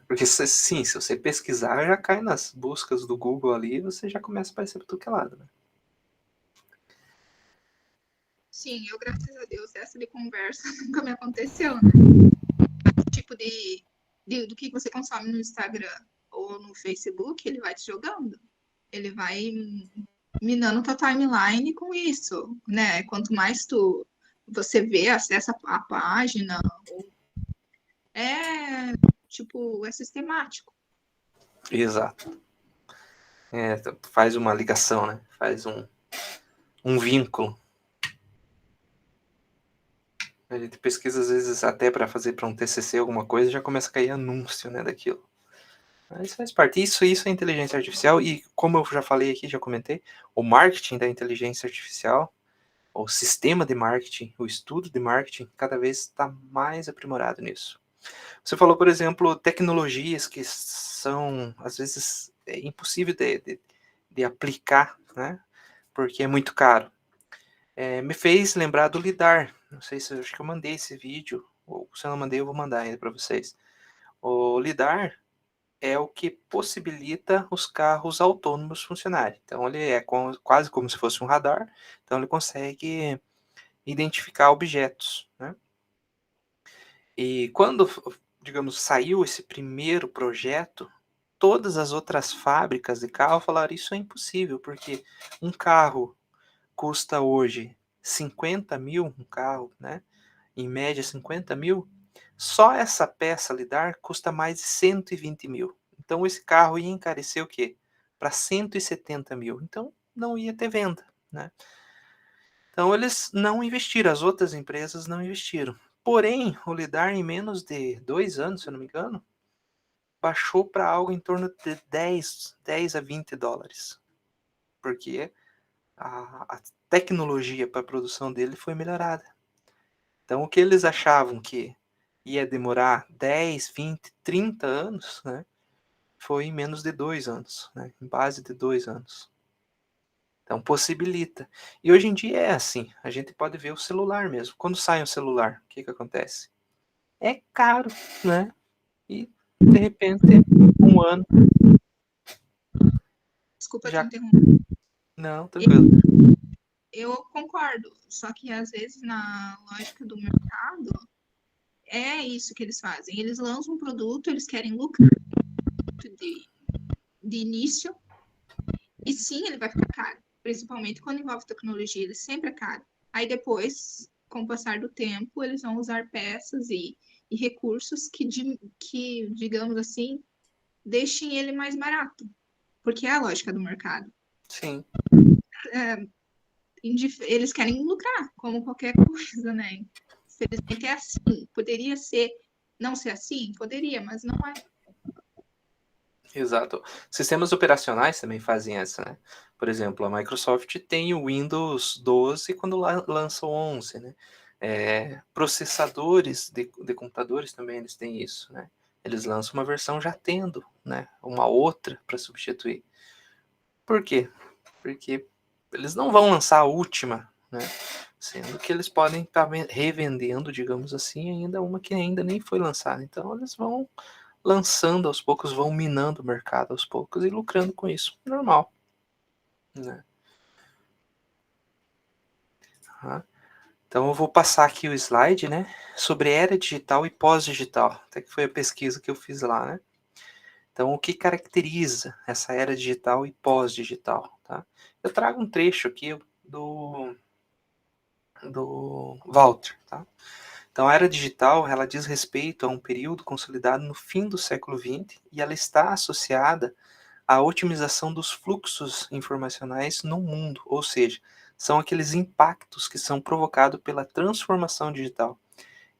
Porque sim, se você pesquisar, já cai nas buscas do Google ali e você já começa a aparecer por tudo que é lado, né? Sim, eu, graças a Deus, essa de conversa nunca me aconteceu, né? Tipo do que você consome no Instagram ou no Facebook, ele vai te jogando. Ele vai minando tua timeline com isso, né? Quanto mais você vê, acessa a página, é sistemático. Exato. Faz uma ligação, né? Faz um vínculo. A gente pesquisa às vezes até para fazer para um TCC alguma coisa já começa a cair anúncio, né, daquilo. Mas faz parte. Isso é inteligência artificial e como eu já falei aqui, já comentei, o marketing da inteligência artificial, o sistema de marketing, o estudo de marketing, cada vez está mais aprimorado nisso. Você falou, por exemplo, tecnologias que são, às vezes, impossível de aplicar, né? Porque é muito caro. Me fez lembrar do LiDAR. Não sei se eu acho que eu mandei esse vídeo, ou se eu não mandei, eu vou mandar ainda para vocês. O LiDAR é o que possibilita os carros autônomos funcionarem. Então, ele é quase como se fosse um radar. Então, ele consegue identificar objetos, né? E quando, digamos, saiu esse primeiro projeto, todas as outras fábricas de carro falaram isso é impossível, porque um carro custa hoje 50 mil, um carro, né? Em média 50 mil, só essa peça lidar custa mais de 120 mil. Então esse carro ia encarecer o quê? Para 170 mil. Então não ia ter venda, né? Então eles não investiram, as outras empresas não investiram. Porém, o lidar em menos de 2 anos, se eu não me engano, baixou para algo em torno de 10 a 20 dólares. Porque a tecnologia para a produção dele foi melhorada. Então, o que eles achavam que ia demorar 10, 20, 30 anos, né, foi em menos de 2 anos, né, em base de 2 anos. Então, possibilita. E hoje em dia é assim, a gente pode ver o celular mesmo. Quando sai um celular, o que acontece? é caro, né? E, de repente, um ano Desculpa te já... interromper. Não, tranquilo. Eu concordo, só que às vezes na lógica do mercado é isso que eles fazem. Eles lançam um produto, eles querem lucrar de início, e sim, ele vai ficar caro, principalmente quando envolve tecnologia, ele sempre é caro. Aí depois, com o passar do tempo, eles vão usar peças e recursos que, digamos assim, deixem ele mais barato, porque é a lógica do mercado. Sim. Eles querem lucrar, como qualquer coisa, né? Infelizmente é assim. Poderia não ser assim? Poderia, mas não é. Exato. Sistemas operacionais também fazem essa, né? Por exemplo, a Microsoft tem o Windows 12 quando lança o 11, né? Processadores de computadores também eles têm isso, né? Eles lançam uma versão já tendo, né, uma outra para substituir. Por quê? Porque eles não vão lançar a última, né? Sendo que eles podem estar revendendo, digamos assim, ainda uma que ainda nem foi lançada. Então eles vão lançando aos poucos, vão minando o mercado aos poucos e lucrando com isso. Normal. Né? Então eu vou passar aqui o slide, né? Sobre era digital e pós-digital. Até que foi a pesquisa que eu fiz lá, né? Então, o que caracteriza essa era digital e pós-digital? Tá? Eu trago um trecho aqui do Walter. Tá? Então, a era digital ela diz respeito a um período consolidado no fim do século XX e ela está associada à otimização dos fluxos informacionais no mundo, ou seja, são aqueles impactos que são provocados pela transformação digital.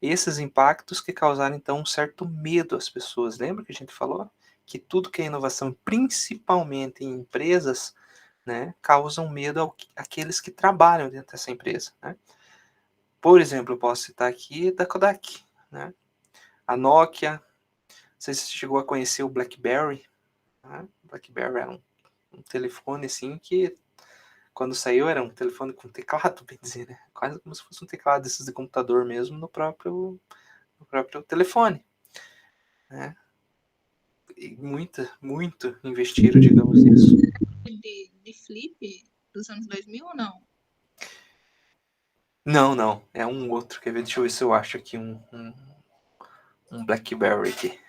Esses impactos que causaram, então, um certo medo às pessoas. Lembra que a gente falou? Que tudo que é inovação, principalmente em empresas, né, causam medo àqueles que trabalham dentro dessa empresa. Né? Por exemplo, eu posso citar aqui da Kodak. Né? A Nokia, não sei se você chegou a conhecer o BlackBerry. Né? O BlackBerry era um telefone assim que quando saiu era um telefone com teclado, bem dizer, né? Quase como se fosse um teclado desses de computador mesmo no próprio telefone. Né? E muito investiram, digamos, nisso. De flip dos anos 2000 ou não? Não, é um outro. Quer ver? Deixa eu ver se eu acho aqui um BlackBerry aqui.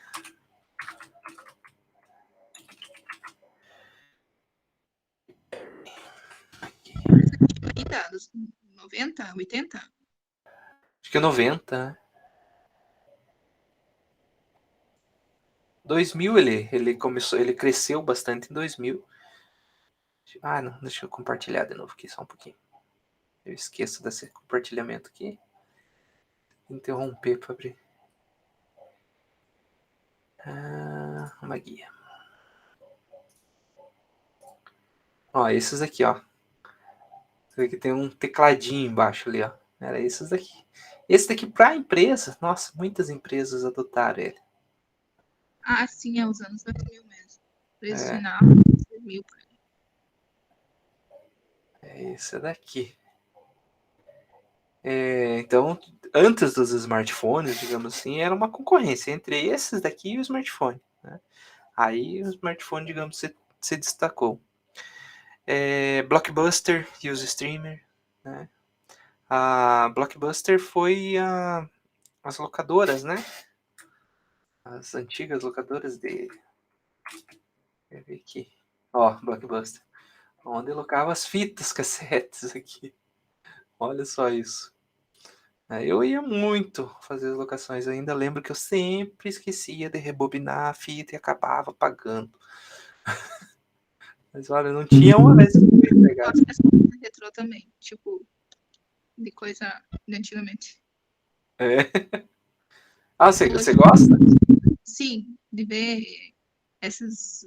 Ainda, dos 90, 80? Acho que é 90, né? 2000 ele começou, ele cresceu bastante em 2000. Ah, não, deixa eu compartilhar de novo aqui só um pouquinho. Eu esqueço desse compartilhamento aqui. Interromper para abrir. Uma guia. Ó, esses aqui, ó. Esse aqui tem um tecladinho embaixo ali, ó. Era esses daqui. Esse daqui para empresa, nossa, muitas empresas adotaram ele. Ah, sim, é os anos 2000 mesmo. Preço É, final, 2000. é esse daqui. Então, antes dos smartphones, digamos assim, era uma concorrência entre esses daqui e o smartphone. Né? Aí o smartphone, digamos, se destacou. Blockbuster e os streamers. Né? A Blockbuster foi as locadoras, né? As antigas locadoras de... Quer ver aqui? Ó, Blockbuster. Onde locava as fitas cassetes aqui. Olha só isso. Eu ia muito fazer as locações. Eu ainda lembro que eu sempre esquecia de rebobinar a fita e acabava pagando. Mas olha, não tinha uma vez que eu ia pegar. Gosto dessa coisa retrô também, tipo, de coisa de antigamente. É. Ah, você gosta? Sim, de ver essas.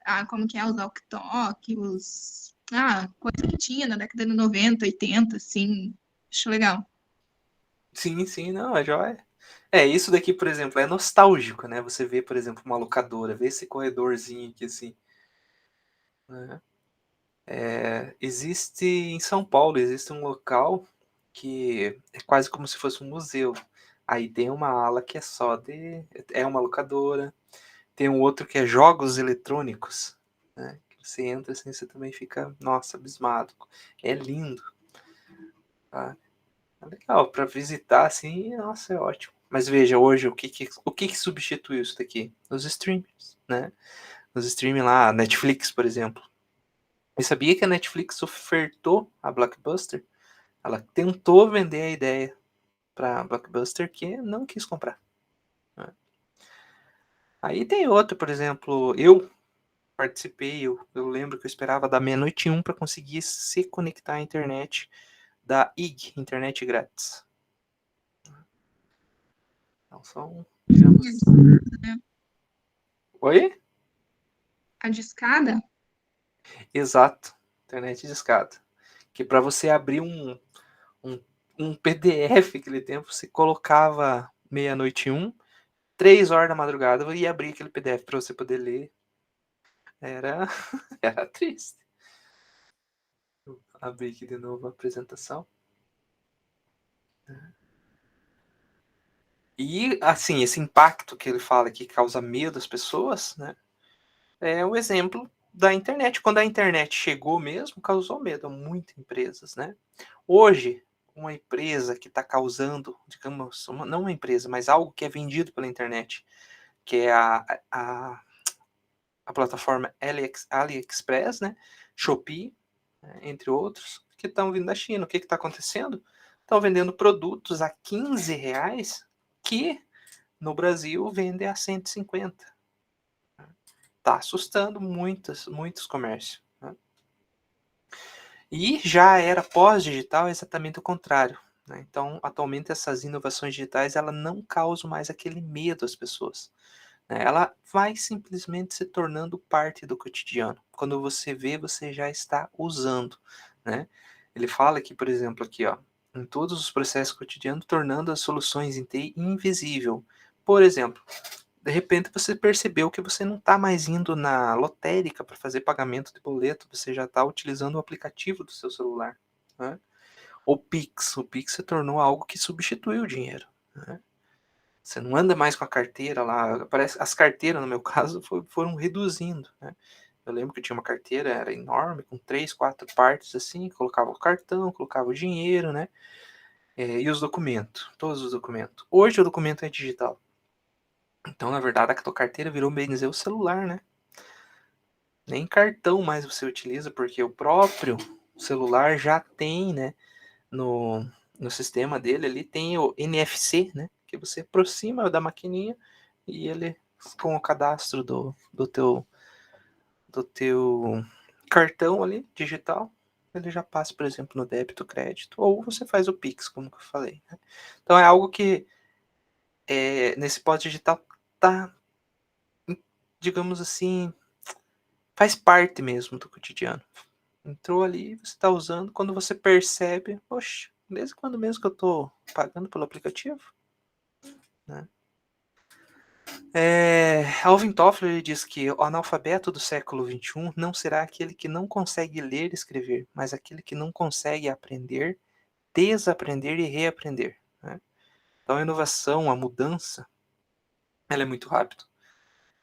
Ah, como que é? Os walkie-talkie, os. Ah, coisa que tinha na década de 90, 80, assim. Acho legal. Sim, não, é jóia. Isso daqui, por exemplo, é nostálgico, né? Você vê, por exemplo, uma locadora, vê esse corredorzinho aqui assim. Né? Existe em São Paulo, existe um local que é quase como se fosse um museu. Aí tem uma ala que é só é uma locadora. Tem um outro que é jogos eletrônicos, né? Você entra assim, você também fica, nossa, abismado. É lindo. Tá? É legal, para visitar assim, nossa, é ótimo. Mas veja, hoje, o que substituiu isso daqui? Os streamers, né? Os streaming lá, Netflix, por exemplo. Eu sabia que a Netflix ofertou a Blockbuster. Ela tentou vender a ideia para Blockbuster que não quis comprar. Né? Aí tem outro, por exemplo, eu participei, eu lembro que eu esperava da meia-noite 1 para conseguir se conectar à internet da IG, internet grátis. Então são. Oi? A discada? Exato, internet de escada. Que para você abrir um, um PDF aquele tempo, você colocava meia-noite 1, 3 horas da madrugada e abria aquele PDF para você poder ler. Era, era triste. Vou abrir aqui de novo a apresentação. E, assim, esse impacto que ele fala que causa medo às pessoas, né? É um exemplo da internet. Quando a internet chegou mesmo, causou medo a muitas empresas, né? Hoje, uma empresa que está causando, digamos, não uma empresa, mas algo que é vendido pela internet, que é a plataforma AliExpress, né? Shopee, né? Entre outros, que estão vindo da China. O que está acontecendo? Estão vendendo produtos a R$ 15 que no Brasil vendem a 150. Está assustando muitos comércios. Né? E já era pós-digital exatamente o contrário. Né? Então, atualmente, essas inovações digitais ela não causam mais aquele medo às pessoas. Né? Ela vai simplesmente se tornando parte do cotidiano. Quando você vê, você já está usando. Né? Ele fala aqui, por exemplo, aqui, ó, em todos os processos cotidianos, tornando as soluções em TI invisível. Por exemplo, de repente você percebeu que você não está mais indo na lotérica para fazer pagamento de boleto, você já está utilizando o aplicativo do seu celular. Né? O Pix se tornou algo que substituiu o dinheiro. Né? Você não anda mais com a carteira lá. Parece, as carteiras, no meu caso, foram reduzindo. Né? Eu lembro que eu tinha uma carteira, era enorme, com 3, 4 partes assim, colocava o cartão, colocava o dinheiro, né? E os documentos, todos os documentos. Hoje o documento é digital. Então, na verdade, a tua carteira virou bem dizer o celular, né? Nem cartão mais você utiliza, porque o próprio celular já tem, né? No sistema dele ali tem o NFC, né? Que você aproxima da maquininha e ele, com o cadastro do teu cartão ali, digital, ele já passa, por exemplo, no débito, crédito, ou você faz o Pix, como que eu falei. Né? Então é algo que nesse pós-digital tá, digamos assim, faz parte mesmo do cotidiano. Entrou ali, você está usando, quando você percebe, poxa, desde quando mesmo que eu estou pagando pelo aplicativo? Né? Alvin Toffler diz que o analfabeto do século XXI não será aquele que não consegue ler e escrever, mas aquele que não consegue aprender, desaprender e reaprender. Né? Então a inovação, a mudança, ela é muito rápida.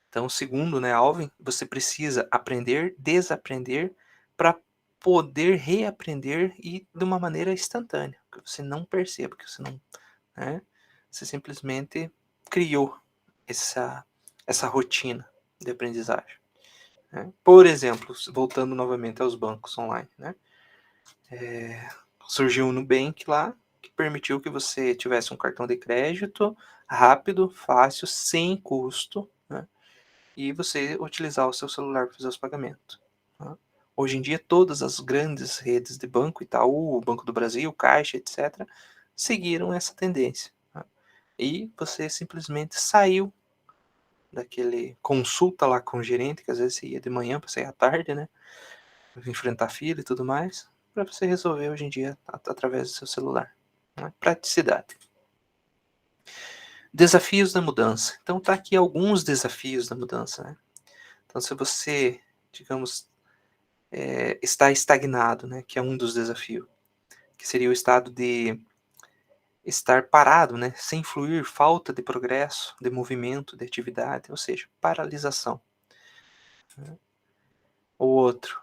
Então, segundo, né, Alvin, você precisa aprender, desaprender para poder reaprender e de uma maneira instantânea, que você não perceba, que você não, né, você simplesmente criou essa rotina de aprendizagem. Né? Por exemplo, voltando novamente aos bancos online, né, surgiu o Nubank lá, que permitiu que você tivesse um cartão de crédito rápido, fácil, sem custo, né, e você utilizar o seu celular para fazer os pagamentos. Tá? Hoje em dia, todas as grandes redes de banco, Itaú, Banco do Brasil, Caixa, etc., seguiram essa tendência. Tá? E você simplesmente saiu daquele consulta lá com o gerente, que às vezes você ia de manhã para sair à tarde, né? Enfrentar fila e tudo mais, para você resolver hoje em dia através do seu celular. Né? Praticidade. Desafios da mudança. Então tá aqui alguns desafios da mudança, né? Então se você, digamos, está estagnado, né, que é um dos desafios, que seria o estado de estar parado, né? Sem fluir, falta de progresso, de movimento, de atividade, ou seja, paralisação. O outro,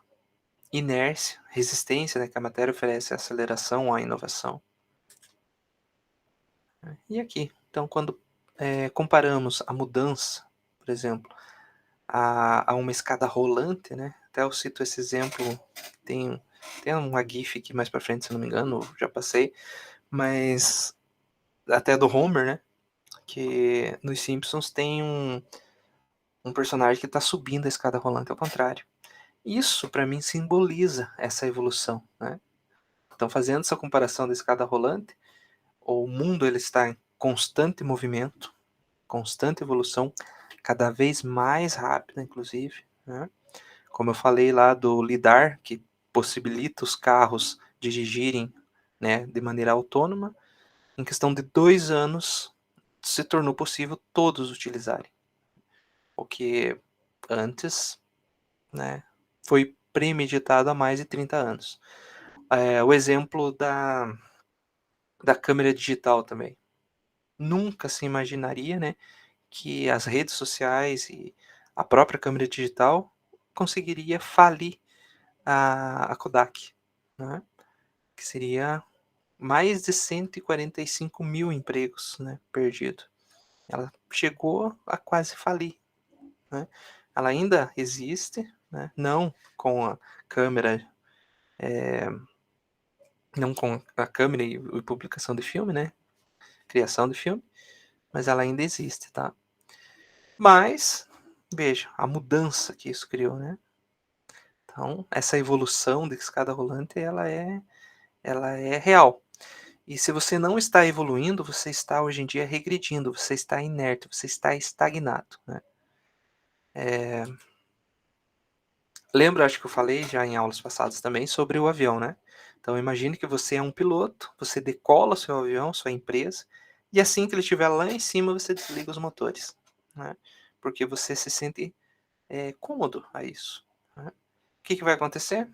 inércia, resistência, né? Que a matéria oferece aceleração à inovação. E aqui, então, quando comparamos a mudança, por exemplo, a uma escada rolante, né? Até eu cito esse exemplo, tem uma GIF aqui mais pra frente, se não me engano, já passei, mas até do Homer, né? Que nos Simpsons tem um personagem que está subindo a escada rolante ao contrário. Isso, para mim, simboliza essa evolução, né? Então, fazendo essa comparação da escada rolante, o mundo ele está em constante movimento, constante evolução, cada vez mais rápida, inclusive, né? Como eu falei lá do lidar, que possibilita os carros dirigirem, né, de maneira autônoma, em questão de 2 anos se tornou possível todos utilizarem. O que antes, né, foi premeditado há mais de 30 anos. O exemplo da câmera digital também. Nunca se imaginaria, né, que as redes sociais e a própria câmera digital conseguiria falir a Kodak, né, que seria mais de 145 mil empregos, né, perdidos. Ela chegou a quase falir, né? Ela ainda existe, né? Não com a câmera, não com a câmera e publicação de filme, né? Criação de filme, mas ela ainda existe, tá? Mas veja a mudança que isso criou, né? Então essa evolução de escada rolante, ela é real. E se você não está evoluindo, você está hoje em dia regredindo, você está inerte, você está estagnado, né? Lembra, acho que eu falei já em aulas passadas também sobre o avião, né? Então imagine que você é um piloto, você decola seu avião, sua empresa, e assim que ele estiver lá em cima, você desliga os motores, né? Porque você se sente cômodo a isso, né? O que vai acontecer?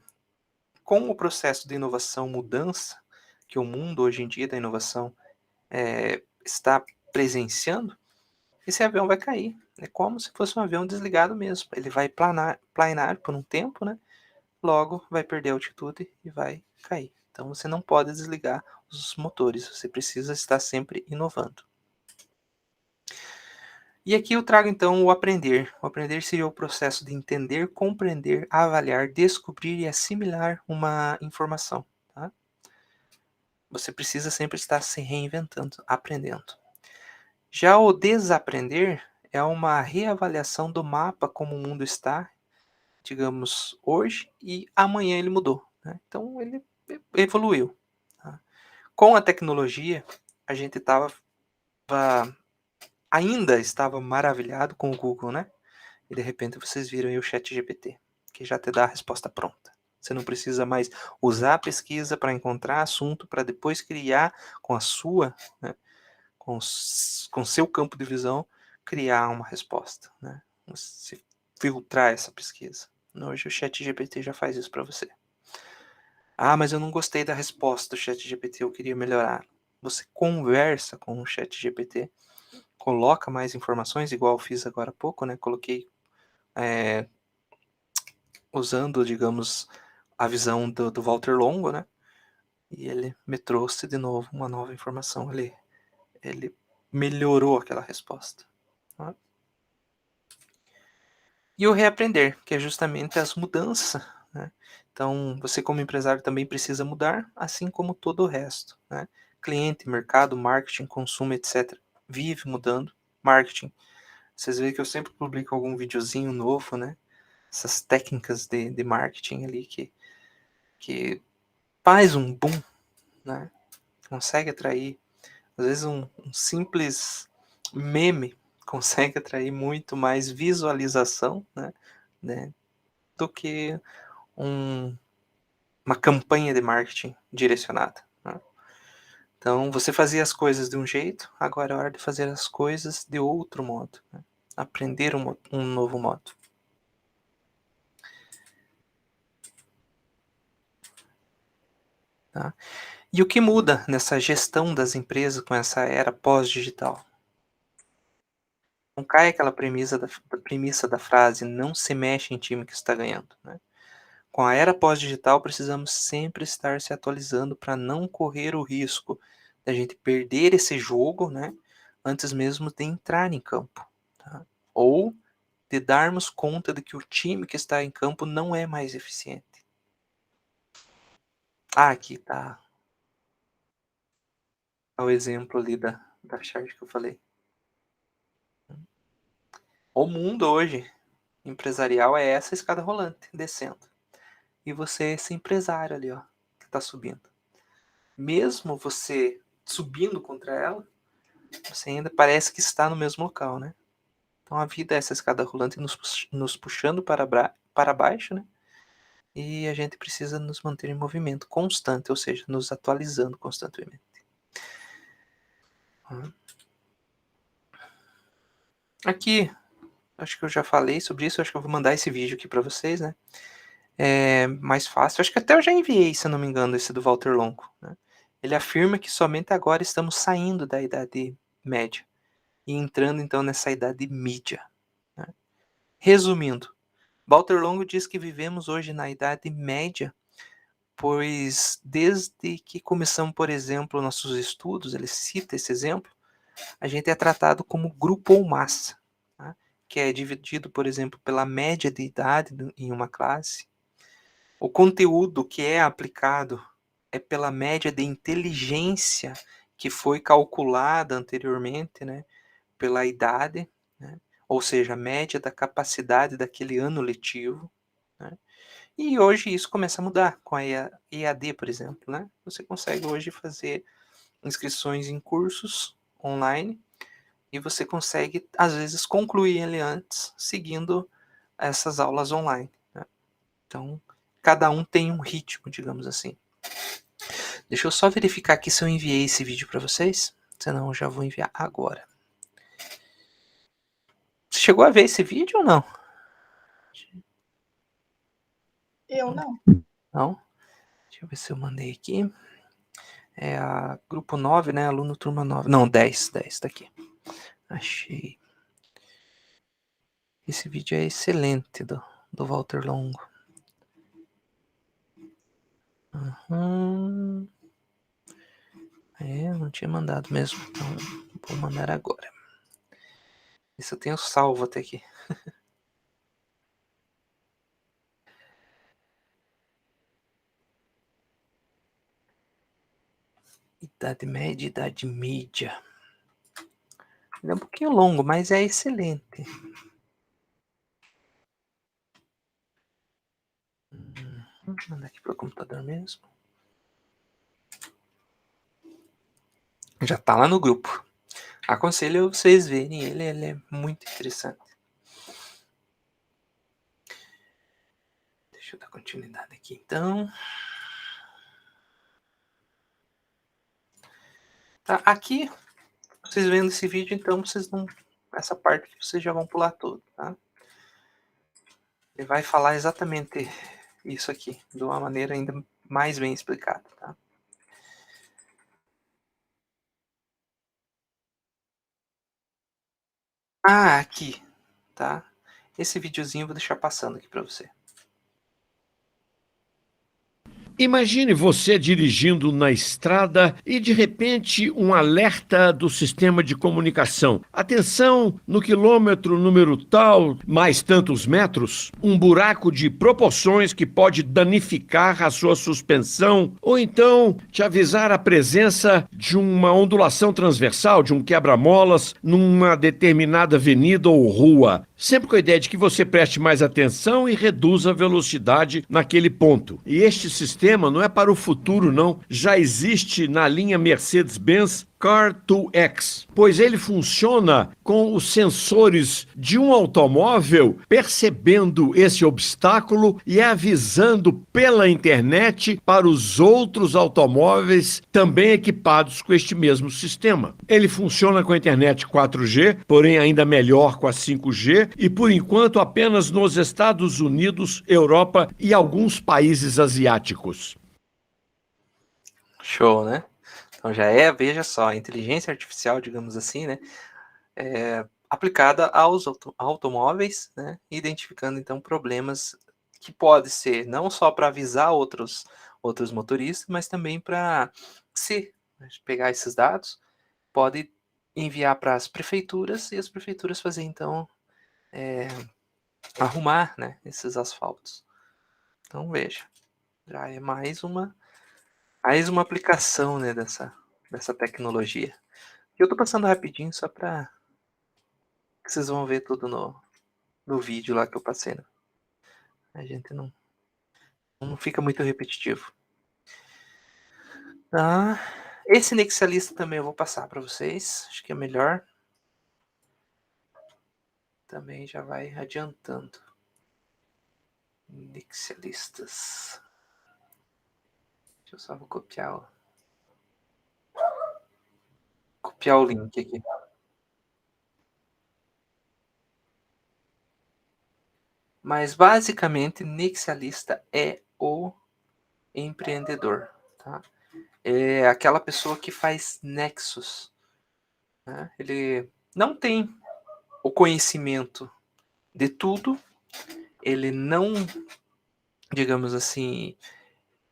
Com o processo de inovação, mudança, que o mundo hoje em dia da inovação está presenciando, esse avião vai cair. É como se fosse um avião desligado mesmo. Ele vai planar por um tempo, né? Logo vai perder a altitude e vai cair. Então você não pode desligar os motores, você precisa estar sempre inovando. E aqui eu trago então o aprender. O aprender seria o processo de entender, compreender, avaliar, descobrir e assimilar uma informação. Tá? Você precisa sempre estar se reinventando, aprendendo. Já o desaprender é uma reavaliação do mapa como o mundo está, digamos, hoje, e amanhã ele mudou, né? Então ele evoluiu. Tá? Com a tecnologia, a gente ainda estava maravilhado com o Google, né? E de repente vocês viram aí o ChatGPT, que já te dá a resposta pronta. Você não precisa mais usar a pesquisa para encontrar assunto, para depois criar com a sua, né, com seu campo de visão, criar uma resposta, né? Você filtrar essa pesquisa. Hoje o ChatGPT já faz isso para você. Ah, mas eu não gostei da resposta do ChatGPT, eu queria melhorar. Você conversa com o ChatGPT, coloca mais informações, igual eu fiz agora há pouco, né? Coloquei usando, digamos, a visão do Walter Longo, né? E ele me trouxe de novo uma nova informação. Ele melhorou aquela resposta. Tá? E o reaprender, que é justamente as mudanças, né? Então, você como empresário também precisa mudar, assim como todo o resto, né? Cliente, mercado, marketing, consumo, etc. Vive mudando. Marketing. Vocês veem que eu sempre publico algum videozinho novo, né? Essas técnicas de marketing ali que faz um boom, né? Consegue atrair. Às vezes um simples meme consegue atrair muito mais visualização, né, do que uma campanha de marketing direcionada. Né? Então, você fazia as coisas de um jeito, agora é hora de fazer as coisas de outro modo. Né? Aprender um novo modo. Tá? E o que muda nessa gestão das empresas com essa era pós-digital? Não cai aquela premissa da frase, não se mexe em time que está ganhando, né? Com a era pós-digital, precisamos sempre estar se atualizando para não correr o risco da gente perder esse jogo, né? Antes mesmo de entrar em campo, tá? Ou de darmos conta de que o time que está em campo não é mais eficiente. Aqui tá o exemplo ali da charge que eu falei. O mundo hoje empresarial é essa escada rolante, descendo. E você é esse empresário ali, ó, que está subindo. Mesmo você subindo contra ela, você ainda parece que está no mesmo local, né? Então a vida é essa escada rolante nos puxando para baixo, né? E a gente precisa nos manter em movimento constante, ou seja, nos atualizando constantemente. Aqui, acho que eu já falei sobre isso, acho que eu vou mandar esse vídeo aqui para vocês, né? É mais fácil, acho que até eu já enviei, se eu não me engano, esse do Walter Longo, né? Ele afirma que somente agora estamos saindo da Idade Média e entrando então nessa Idade Mídia, né? Resumindo, Walter Longo diz que vivemos hoje na Idade Média, pois desde que começamos, por exemplo, nossos estudos, ele cita esse exemplo, a gente é tratado como grupo ou massa, tá? Que é dividido, por exemplo, pela média de idade em uma classe. O conteúdo que é aplicado é pela média de inteligência que foi calculada anteriormente, né, pela idade, né, ou seja, a média da capacidade daquele ano letivo, né. E hoje isso começa a mudar com a EAD, por exemplo, né? Você consegue hoje fazer inscrições em cursos online e você consegue, às vezes, concluir ele antes, seguindo essas aulas online, né? Então, cada um tem um ritmo, digamos assim. Deixa eu só verificar aqui se eu enviei esse vídeo para vocês, senão eu já vou enviar agora. Você chegou a ver esse vídeo ou não? Eu não. Não? Deixa eu ver se eu mandei aqui. É a grupo 9, né? Aluno turma 9. Não, 10, tá aqui. Achei. Esse vídeo é excelente do Walter Longo. Não tinha mandado mesmo, então vou mandar agora. Isso eu tenho salvo até aqui. Idade Média, Idade Mídia. Ele é um pouquinho longo, mas é excelente. Vou mandar aqui para o computador mesmo. Já tá lá no grupo. Aconselho vocês verem ele é muito interessante. Deixa eu dar continuidade aqui então. Tá, aqui, vocês vendo esse vídeo, então vocês não. Essa parte que vocês já vão pular tudo, tá? Ele vai falar exatamente isso aqui, de uma maneira ainda mais bem explicada, tá? Aqui, tá? Esse videozinho eu vou deixar passando aqui para você. Imagine você dirigindo na estrada e, de repente, um alerta do sistema de comunicação. Atenção, no quilômetro número tal, mais tantos metros, um buraco de proporções que pode danificar a sua suspensão, ou então te avisar a presença de uma ondulação transversal, de um quebra-molas, numa determinada avenida ou rua. Sempre com a ideia de que você preste mais atenção e reduza a velocidade naquele ponto. E este sistema não é para o futuro, não. Já existe na linha Mercedes-Benz Car2X, pois ele funciona com os sensores de um automóvel percebendo esse obstáculo e avisando pela internet para os outros automóveis também equipados com este mesmo sistema. Ele funciona com a internet 4G, porém ainda melhor com a 5G e por enquanto apenas nos Estados Unidos, Europa e alguns países asiáticos. Show, né? Então veja só, a inteligência artificial, digamos assim, né? Aplicada aos automóveis, né? Identificando então problemas que pode ser não só para avisar outros motoristas, mas também para pegar esses dados, pode enviar para as prefeituras e as prefeituras fazer então arrumar, né, esses asfaltos. Então veja, já é mais uma aplicação, né, dessa tecnologia. E eu tô passando rapidinho só para que vocês vão ver tudo no vídeo lá que eu passei, né? A gente não fica muito repetitivo. Tá? Esse Nexialista também eu vou passar para vocês, acho que é melhor. Também já vai adiantando. Nexialistas. Deixa eu só vou copiar o link aqui. Mas basicamente Nexialista é o empreendedor, tá? É aquela pessoa que faz nexos, né? Ele não tem o conhecimento de tudo, ele não, digamos assim,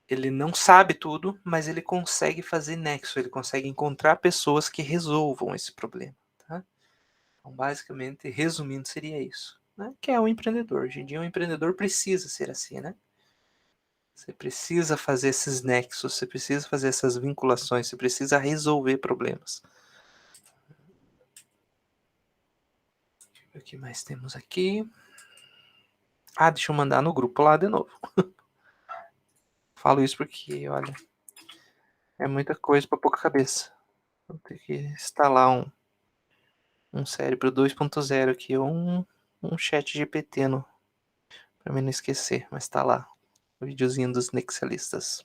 ele não sabe tudo, mas ele consegue fazer nexo, ele consegue encontrar pessoas que resolvam esse problema, tá? Então, basicamente, resumindo, seria isso, né? Que é um empreendedor. Hoje em dia, um empreendedor precisa ser assim, né? Você precisa fazer esses nexos, você precisa fazer essas vinculações, você precisa resolver problemas. Deixa eu ver o que mais temos aqui. Deixa eu mandar no grupo lá de novo. Falo isso porque, olha, é muita coisa para pouca cabeça. Vou ter que instalar um cérebro 2.0 aqui, ou um chat GPT para mim não esquecer, mas tá lá. O videozinho dos Nexialistas.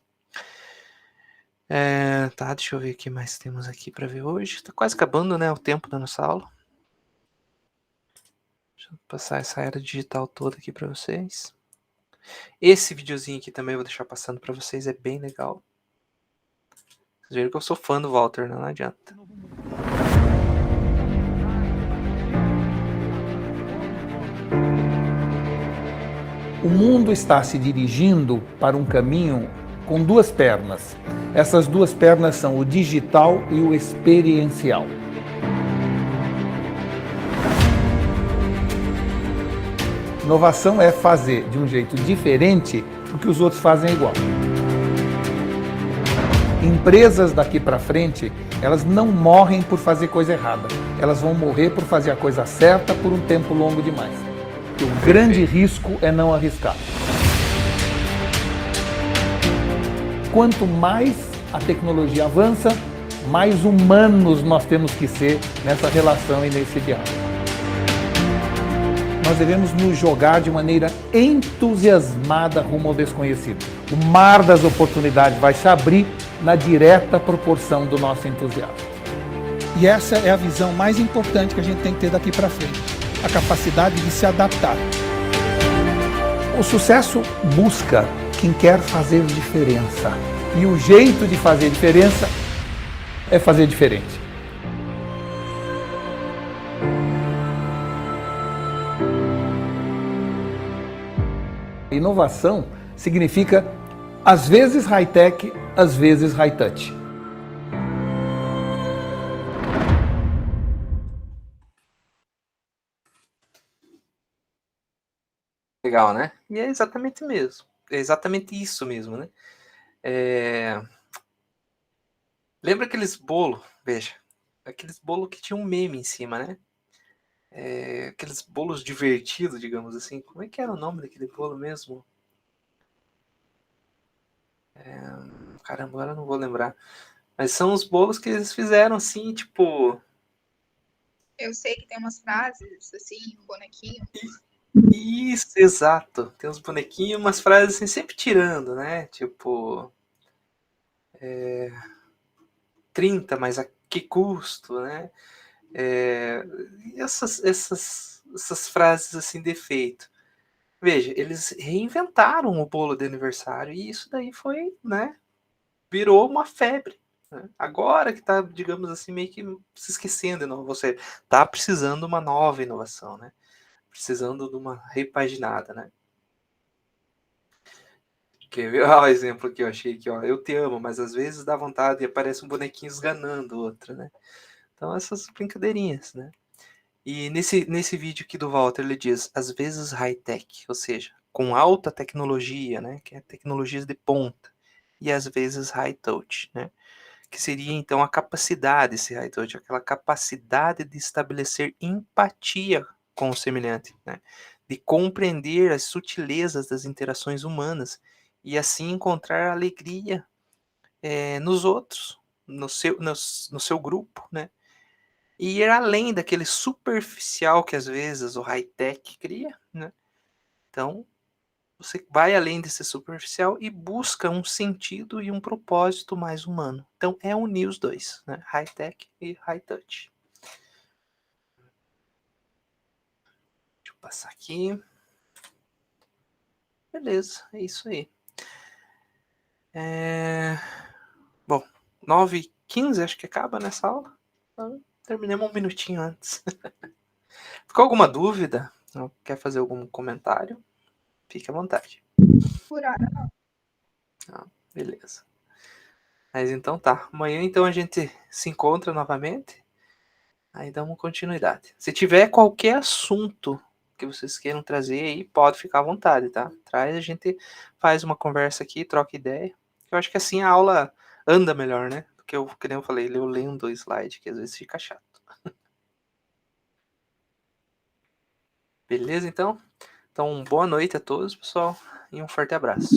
Tá, deixa eu ver o que mais temos aqui para ver hoje. Tá quase acabando, né, o tempo da nossa aula. Deixa eu passar essa era digital toda aqui para vocês. Esse videozinho aqui também eu vou deixar passando para vocês, é bem legal. Vocês viram que eu sou fã do Walter, não adianta. O mundo está se dirigindo para um caminho com duas pernas. Essas duas pernas são o digital e o experiencial. Inovação é fazer de um jeito diferente do que os outros fazem igual. Empresas daqui para frente, elas não morrem por fazer coisa errada. Elas vão morrer por fazer a coisa certa por um tempo longo demais. O grande risco é não arriscar. Quanto mais a tecnologia avança, mais humanos nós temos que ser nessa relação e nesse diálogo. Nós devemos nos jogar de maneira entusiasmada rumo ao desconhecido. O mar das oportunidades vai se abrir na direta proporção do nosso entusiasmo. E essa é a visão mais importante que a gente tem que ter daqui para frente. A capacidade de se adaptar. O sucesso busca quem quer fazer diferença. E o jeito de fazer diferença é fazer diferente. Inovação significa, às vezes high-tech, às vezes high-touch. Legal, né? E é exatamente mesmo. É exatamente isso mesmo, né? Lembra aqueles bolos? Veja. Aqueles bolos que tinha um meme em cima, né? Aqueles bolos divertidos, digamos assim. Como é que era o nome daquele bolo mesmo? Caramba, agora eu não vou lembrar. Mas são os bolos que eles fizeram assim, tipo... Eu sei que tem umas frases, assim, um bonequinho. Isso, exato. Tem uns bonequinhos, umas frases assim, sempre tirando, né? Tipo... 30, mas a que custo, né? Essas frases assim de efeito. Veja, eles reinventaram o bolo de aniversário e isso daí foi, né? virou uma febre, né? Agora que está, digamos assim, meio que se esquecendo de novo. Você está precisando de uma nova inovação, né? Precisando de uma repaginada, né? Quer ver? Olha o exemplo que eu achei aqui, ó. Eu te amo, mas às vezes dá vontade e aparece um bonequinho esganando o outro, né? Então essas brincadeirinhas, né? E nesse vídeo aqui do Walter, ele diz, às vezes high-tech, ou seja, com alta tecnologia, né? Que é tecnologias de ponta. E às vezes high-touch, né? Que seria então a capacidade, esse high-touch, aquela capacidade de estabelecer empatia com o semelhante, né? De compreender as sutilezas das interações humanas e assim encontrar alegria nos outros, no seu grupo, né? E ir além daquele superficial que às vezes o high-tech cria, né? Então, você vai além desse superficial e busca um sentido e um propósito mais humano. Então, é unir os dois, né? High-tech e high-touch. Deixa eu passar aqui. Beleza, é isso aí. Bom, 9h15 acho que acaba nessa aula. Então, terminamos um minutinho antes. Ficou alguma dúvida? Quer fazer algum comentário? Fique à vontade. Por hora, não. Beleza. Mas então tá. Amanhã então a gente se encontra novamente. Aí damos continuidade. Se tiver qualquer assunto que vocês queiram trazer aí, pode ficar à vontade, tá? Traz, a gente faz uma conversa aqui, troca ideia. Eu acho que assim a aula anda melhor, né? Porque eu, que nem eu falei, eu lendo o slide, que às vezes fica chato. Beleza, então? Então, boa noite a todos, pessoal, e um forte abraço.